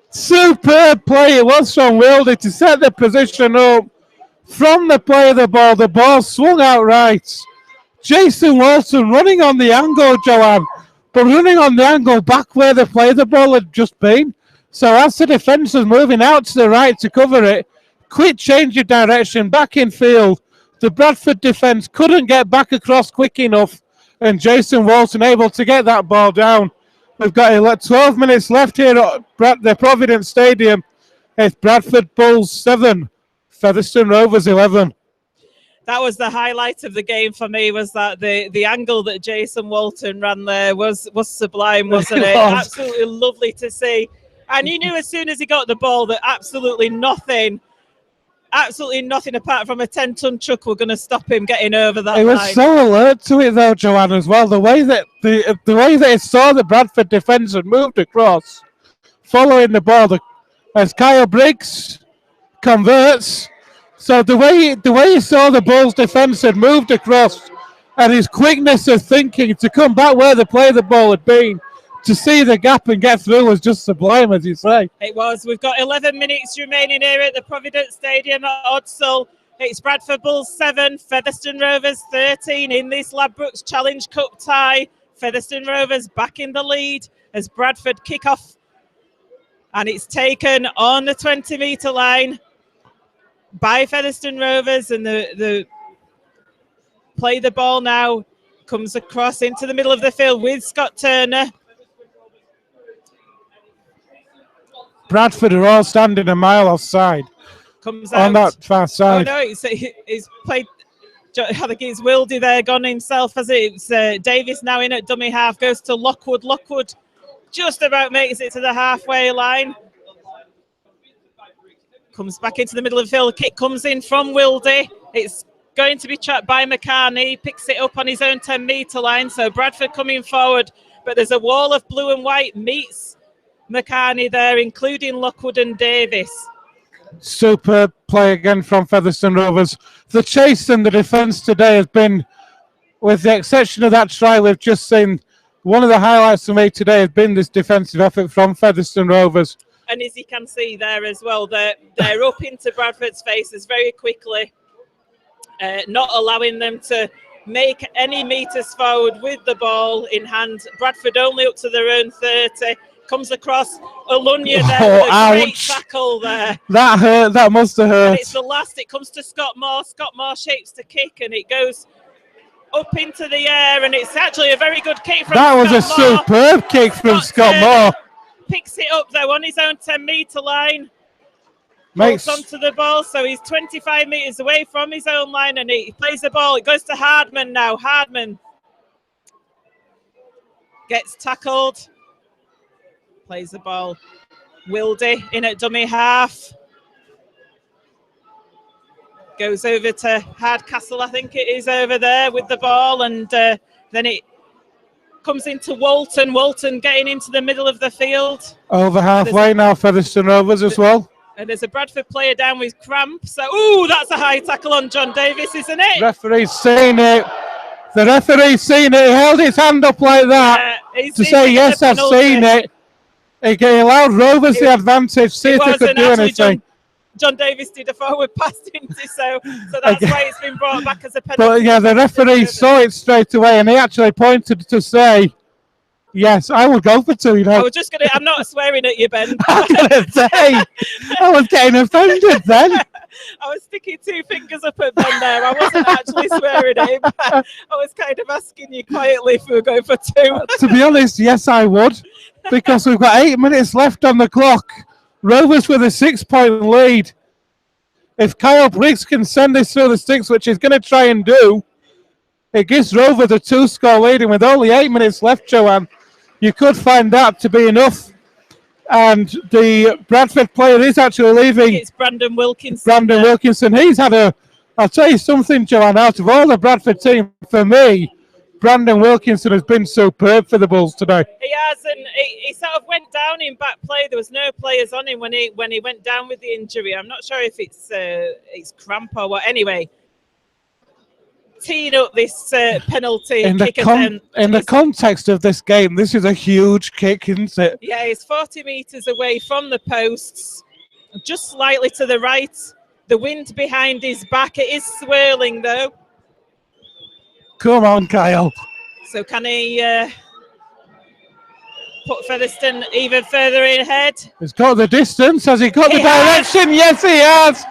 Superb play it was from Wildy to set the position up. From the play of the ball swung out right. Jason Walton running on the angle, Joanne, but running on the angle back where the play of the ball had just been. So as the defence was moving out to the right to cover it, quick change of direction, back in field. The Bradford defence couldn't get back across quick enough, and Jason Walton able to get that ball down. We've got 12 minutes left here at the Provident Stadium. It's Bradford Bulls 7. Featherstone Rovers 11. That was the highlight of the game for me, was that the angle that Jason Walton ran there was sublime, wasn't it? Absolutely lovely to see. And you knew as soon as he got the ball that absolutely nothing apart from a 10-ton truck were going to stop him getting over that line. He was so alert to it though, Joanne, as well. The way that he saw the Bradford defence had moved across, following the ball, as Kyle Briggs converts. So the way he saw the Bulls defence had moved across, and his quickness of thinking to come back where the play of the ball had been, to see the gap and get through, was just sublime, as you say. It was. We've got 11 minutes remaining here at the Provident Stadium at Odsal. It's Bradford Bulls 7, Featherstone Rovers 13 in this Ladbrokes Challenge Cup tie. Featherstone Rovers back in the lead as Bradford kick off, and it's taken on the 20-metre line by Featherstone Rovers, and the play the ball now comes across into the middle of the field with Scott Turner. Bradford are all standing a mile offside. Comes on out. that far side. Oh no, he's played. I think it's Wildy there, gone himself, has it? It's Davis now in at dummy half, goes to Lockwood. Lockwood just about makes it to the halfway line. Comes back into the middle of the field. Kick comes in from Wildy. It's going to be trapped by McCartney. Picks it up on his own 10-metre line. So Bradford coming forward, but there's a wall of blue and white meets McCartney there, including Lockwood and Davis. Superb play again from Featherstone Rovers. The chase and the defence today has been, with the exception of that try we've just seen, one of the highlights for me today has been this defensive effort from Featherstone Rovers. And as you can see there as well, they're up into Bradford's faces very quickly, not allowing them to make any metres forward with the ball in hand. Bradford only up to their own 30. Comes across Alunya there with a great tackle there. That hurt. That must have hurt. And it's the last. It comes to Scott Moore. Scott Moore shapes the kick and it goes up into the air, and it's actually a very good kick from Scott Moore. That was a superb kick from Scott Moore. Picks it up though on his own 10-metre line. Holds onto the ball, so he's 25 metres away from his own line, and he plays the ball. It goes to Hardman now. Hardman gets tackled. Plays the ball. Wildy in at dummy half. Goes over to Hardcastle, I think it is, over there with the ball. And then it comes into Walton. Walton getting into the middle of the field. Over halfway now, Featherstone Rovers as well. And there's a Bradford player down with cramp. So, ooh, that's a high tackle on John Davis, isn't it? Referee's seen it. The referee's seen it. He held his hand up like that to say, yes, I've seen it. He allowed Rovers the advantage, see if they could do anything. John Davis did a forward pass, didn't he? So that's why it's been brought back as a penalty. But yeah, the referee saw it straight away and he actually pointed to say, yes, I will go for 2. You know. I was just going to, I'm not swearing at you, Ben. I was going to say, I was getting offended then. I was sticking 2 fingers up at Ben there. I wasn't actually swearing at him. I was kind of asking you quietly if we were going for 2. To be honest, yes, I would. Because we've got 8 minutes left on the clock. Rovers with a 6-point lead. If Kyle Briggs can send this through the sticks, which he's going to try and do, it gives Rovers a 2-score lead. And with only 8 minutes left, Joanne, you could find that to be enough. And the Bradford player is actually leaving. It's Brandon Wilkinson. Brandon Wilkinson. He's had I'll tell you something, Joanne, out of all the Bradford team, for me, Brandon Wilkinson has been superb for the Bulls today. He has, and he sort of went down in back play. There was no players on him when he went down with the injury. I'm not sure if it's cramp or what. Anyway, teeing up this penalty kick attempt. In the context of this game, this is a huge kick, isn't it? Yeah, he's 40 metres away from the posts, just slightly to the right. The wind behind his back. It is swirling though. Come on, Kyle. So can he put Featherstone even further ahead? He's got the distance. Has he got the direction? Yes, he has.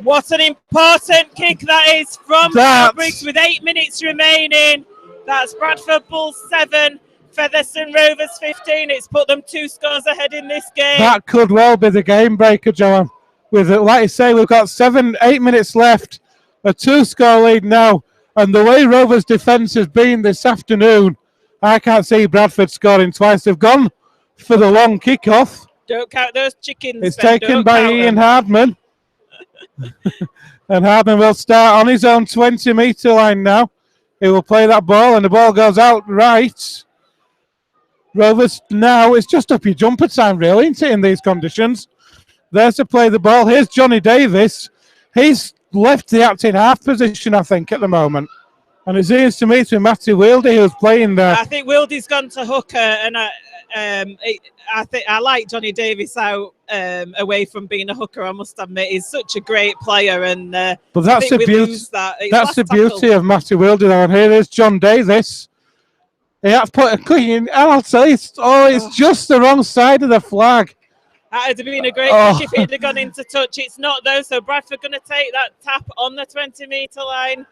What an important kick that is from Briggs with 8 minutes remaining. That's Bradford Bulls 7, Featherstone Rovers 15. It's put them 2 scores ahead in this game. That could well be the game breaker, Joanne. With it, like I say, we've got 8 minutes left. A 2-score lead now. And the way Rovers' defence has been this afternoon, I can't see Bradford scoring twice. They've gone for the long kick-off. Don't count those chickens. It's taken by Ian Hardman. And Hardman will start on his own 20-metre line now. He will play that ball, and the ball goes out right. Rovers now, it's just up your jumper time, really, isn't it, in these conditions? There's to play the ball. Here's Johnny Davis. He's left the acting half position, I think, at the moment. And it seems to me to Matty Wildy, who's playing there. I think Wildy's gone to hooker, and I think I like Johnny Davis out away from being a hooker. I must admit, he's such a great player, and but that's the beauty. That's the beauty of Matty Wildy, though. And here is John Davis. He had put a clean, and I'll tell you, it's just the wrong side of the flag. That would have been a great kick if it had gone into touch. It's not though, so Bradford going to take that tap on the 20-metre line.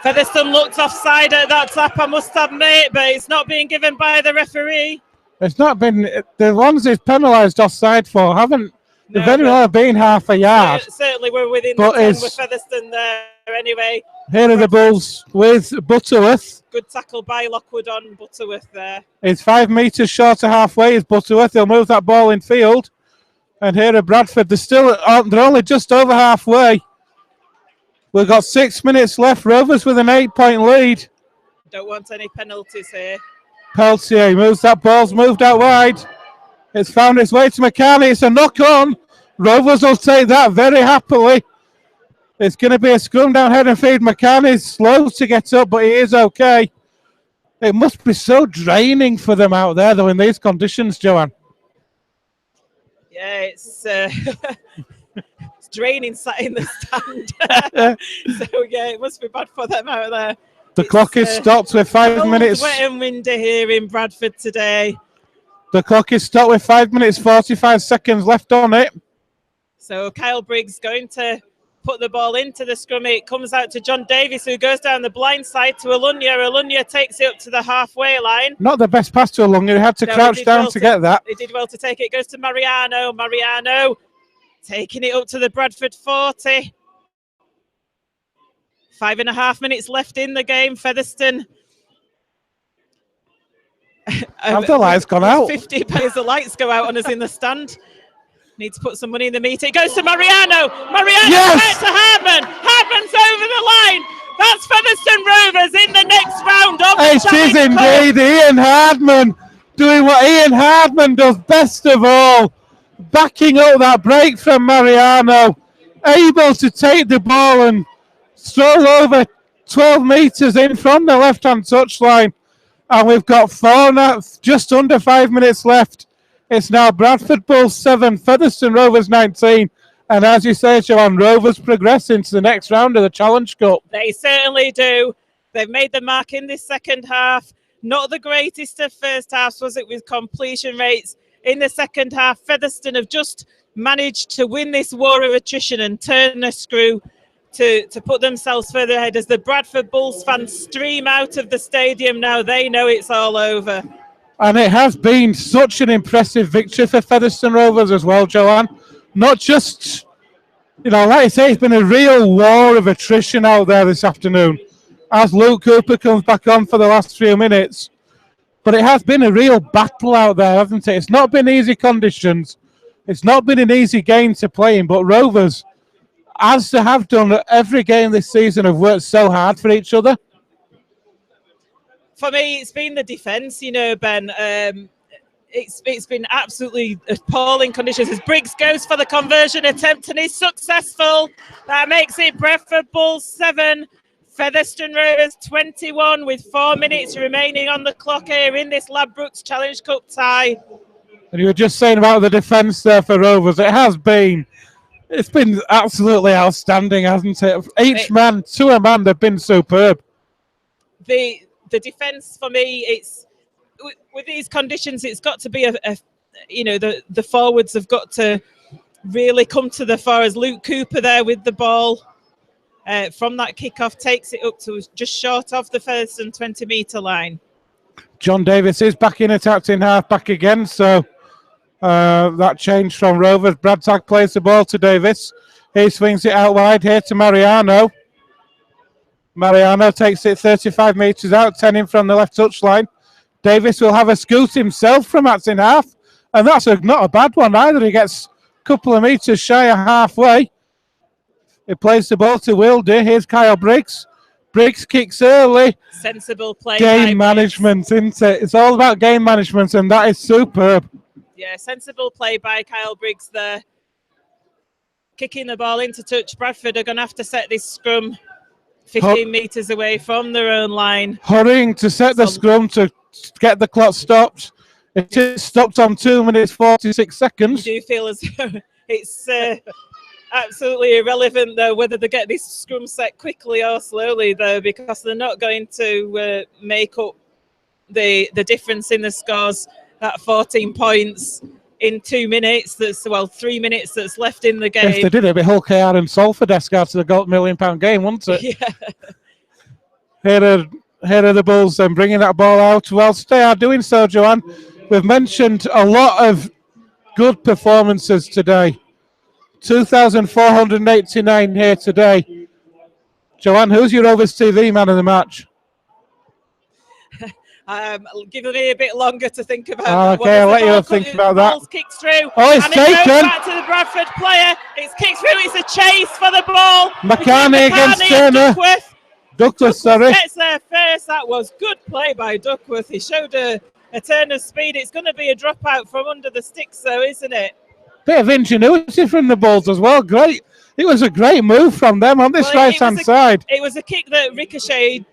Featherstone looked offside at that tap, I must admit, but it's not being given by the referee. It's not been the ones he's penalised offside for haven't. No, They've only been half a yard. Certainly, we're within the 10 with Featherstone there anyway. Here are the Bulls with Butterworth. Good tackle by Lockwood on Butterworth there. It's 5 metres short of halfway is Butterworth. He'll move that ball in field. And here are Bradford. They're only just over halfway. We've got 6 minutes left. Rovers with an 8-point lead. Don't want any penalties here. Peltier moves that ball's moved out wide. It's found its way to McCartney. It's a knock on. Rovers will take that very happily. It's going to be a scrum down head and feed. McCartney's slow to get up, but he is okay. It must be so draining for them out there, though, in these conditions, Joanne. Yeah, it's draining sat in the stand. So, yeah, it must be bad for them out there. The clock is stopped with 5 minutes. Wet and windy here in Bradford today. The clock is stopped with 5 minutes, 45 seconds left on it. So Kyle Briggs going to put the ball into the scrum. It comes out to John Davis, who goes down the blind side to Alunya. Alunya takes it up to the halfway line. Not the best pass to Alunya. He had to crouch down to get that. He did well to take it. It goes to Mariano. Mariano taking it up to the Bradford 40. 5.5 minutes left in the game. Featherstone. Have the lights gone out? 50 pairs the lights go out on us in the stand. Need to put some money in the meter. It goes to Mariano. Mariano back to Hardman. Hardman's over the line. That's Featherstone Rovers in the next round of the It is indeed Ian Hardman doing what Ian Hardman does best of all. Backing up that break from Mariano. Able to take the ball and stroll over 12 metres in from the left-hand touchline. And we've got just under 5 minutes left. It's now Bradford Bulls 7, Featherstone Rovers 19. And as you say, Joanne, Rovers progress into the next round of the Challenge Cup. They certainly do. They've made the mark in this second half. Not the greatest of first halves, was it, with completion rates? In the second half, Featherstone have just managed to win this war of attrition and turn the screw to put themselves further ahead as the Bradford Bulls fans stream out of the stadium now. They know it's all over. And it has been such an impressive victory for Featherstone Rovers as well, Joanne. Not just, like I say, it's been a real war of attrition out there this afternoon as Luke Cooper comes back on for the last few minutes. But it has been a real battle out there, hasn't it? It's not been easy conditions. It's not been an easy game to play in, but Rovers, as they have done every game this season, have worked so hard for each other. For me, it's been the defence, Ben. It's been absolutely appalling conditions as Briggs goes for the conversion attempt and is successful. That makes it Bradford Bulls 7, Featherstone Rovers 21 with 4 minutes remaining on the clock here in this Ladbrokes Challenge Cup tie. And you were just saying about the defence there for Rovers. It's been absolutely outstanding, hasn't it? Each man, to a man, they've been superb. The defence for me, it's with these conditions, it's got to be the forwards have got to really come to the fore as Luke Cooper there with the ball from that kickoff takes it up to just short of the first and 20-metre line. John Davis is back in attacked in half back again, so that change from Rovers. Bradtag plays the ball to Davis. He swings it out wide here to Mariano. Mariano takes it 35 metres out, 10 in from the left touchline. Davis will have a scoot himself from at in half, and that's not a bad one either. He gets a couple of metres shy of halfway. He plays the ball to Wilder. Here's Kyle Briggs. Briggs kicks early. Sensible play. Game management, isn't it? It's all about game management, and that is superb. Yeah, sensible play by Kyle Briggs there. Kicking the ball into touch. Bradford are going to have to set this scrum 15 metres away from their own line. Hurrying to set the scrum to get the clock stopped. It is stopped on 2 minutes 46 seconds. You do feel as though it's absolutely irrelevant, though, whether they get this scrum set quickly or slowly, though, because they're not going to make up the difference in the scores. That 14 points in 2 minutes, 3 minutes that's left in the game. If they did, it'd be Hull KR and Salford escort to the £1 million game, wouldn't it? Yeah. Here are the Bulls then bringing that ball out. Well, they are doing so, Joanne. We've mentioned a lot of good performances today. 2,489 here today. Joanne, who's your Rovers TV man of the match? Give me a bit longer to think about that. Okay, I'll let you think about that. Ball's kicked through. Oh, it's taken. It goes back to the Bradford player. It's kicked through. It's a chase for the ball. McCartney against Turner. Duckworth, sorry. Gets there first. That was good play by Duckworth. He showed a Turner's speed. It's going to be a dropout from under the sticks, though, isn't it? Bit of ingenuity from the Bulls as well. Great. It was a great move from them on this right-hand side. It was a kick that ricocheted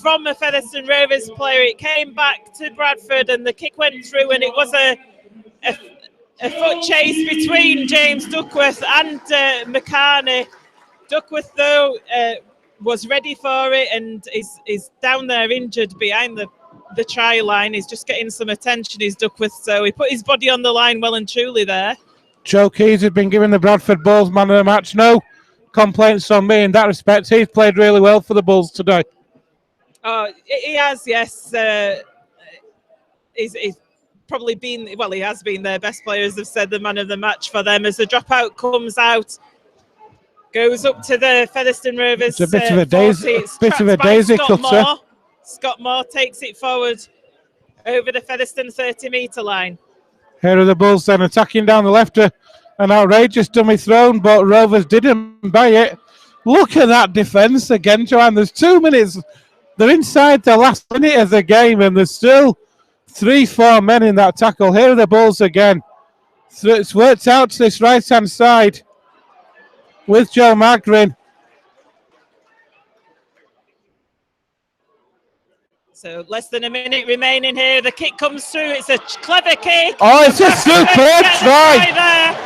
from a Featherstone Rovers player. It came back to Bradford and the kick went through, and it was a foot chase between James Duckworth and McCartney. Duckworth, though, was ready for it and is down there injured behind the try line. He's just getting some attention, is Duckworth, so he put his body on the line well and truly there. Joe Keys has been given the Bradford Bulls man of the match. No complaints on me in that respect. He's played really well for the Bulls today. Oh, he has, yes. He's probably been, well, he has been their best player, as I've said, the man of the match for them. As the dropout comes out, goes up to the Featherstone Rovers. It's a bit of a daisy cutter. Scott Moore takes it forward over the Featherstone 30-metre line. Here are the Bulls then attacking down the left. An outrageous dummy thrown, but Rovers didn't buy it. Look at that defence again, Joanne. There's 2 minutes. They're inside the last minute of the game, and there's still 3-4 men in that tackle. Here are the Bulls again. So it's worked out to this right-hand side with Joe Magrin. So less than a minute remaining here. The kick comes through. It's a clever kick. Oh, it's a superb try.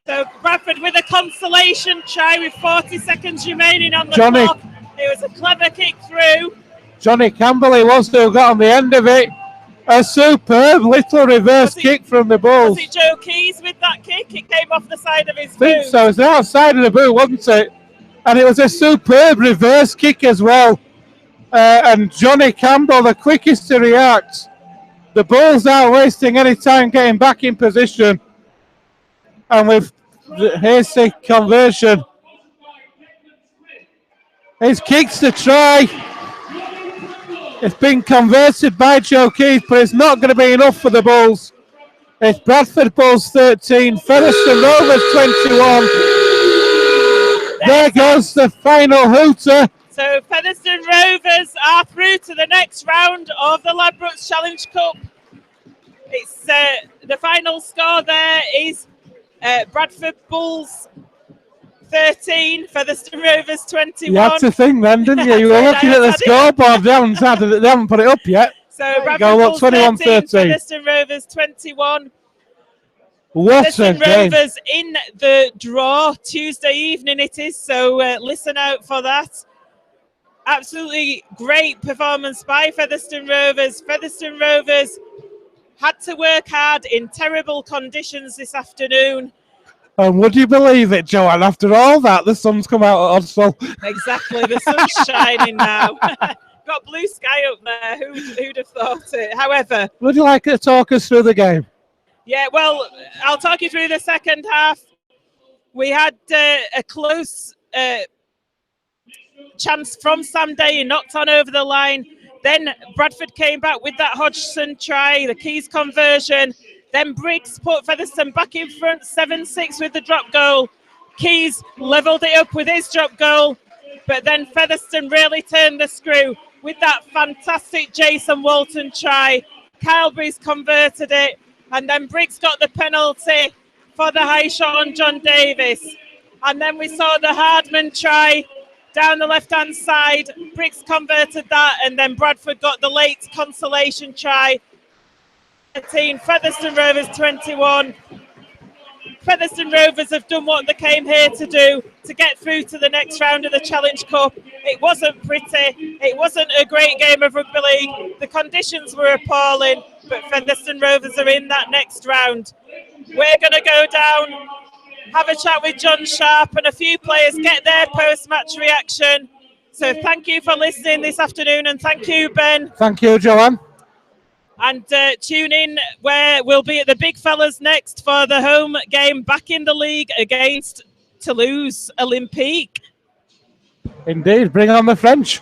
So Bradford with a consolation try with 40 seconds remaining on the clock. It was a clever kick through. Johnny Campbell, he was who got on the end of it. A superb little reverse kick from the Bulls. Was it Joe Keys with that kick? It came off the side of his boot. I think so. It was the outside of the boot, wasn't it? And it was a superb reverse kick as well. And Johnny Campbell, the quickest to react. The Bulls aren't wasting any time getting back in position. And here's the conversion. His kicks to try. It's been converted by Joe Keith, but it's not going to be enough for the Bulls. It's Bradford Bulls 13, Featherstone Rovers 21. There goes the final hooter. So Featherstone Rovers are through to the next round of the Ladbrokes Challenge Cup. It's the final score there is Bradford Bulls 13, Featherstone Rovers 21. You had to think then, didn't you? You were looking at the scoreboard. They haven't put it up yet. So Bradford Bulls 13, Featherstone Rovers 21. What a game. Rovers in the draw Tuesday evening it is, so listen out for that. Absolutely great performance by Featherstone Rovers. Featherstone Rovers had to work hard in terrible conditions this afternoon. And would you believe it, Joanne? After all that, the sun's come out at Odsal. Exactly, the sun's shining now. Got blue sky up there. Who'd have thought it? However, would you like to talk us through the game? Yeah, well, I'll talk you through the second half. We had a close chance from Sam Day, knocked on over the line. Then Bradford came back with that Hodgson try, the Keys conversion. Then Briggs put Featherstone back in front, 7-6 with the drop goal. Keys levelled it up with his drop goal. But then Featherstone really turned the screw with that fantastic Jason Walton try. Kyle Briggs converted it. And then Briggs got the penalty for the high shot on John Davis. And then we saw the Hardman try down the left-hand side. Briggs converted that, and then Bradford got the late consolation try. 13, Featherstone Rovers 21. Featherstone Rovers have done what they came here to do, to get through to the next round of the Challenge Cup. It wasn't pretty. It wasn't a great game of rugby league. The conditions were appalling, but Featherstone Rovers are in that next round. We're going to go down, have a chat with John Sharp and a few players, get their post-match reaction. So thank you for listening this afternoon, and thank you, Ben. Thank you, Joanne. And tune in where we'll be at the Big Fellas next for the home game back in the league against Toulouse Olympique. Indeed, bring on the French.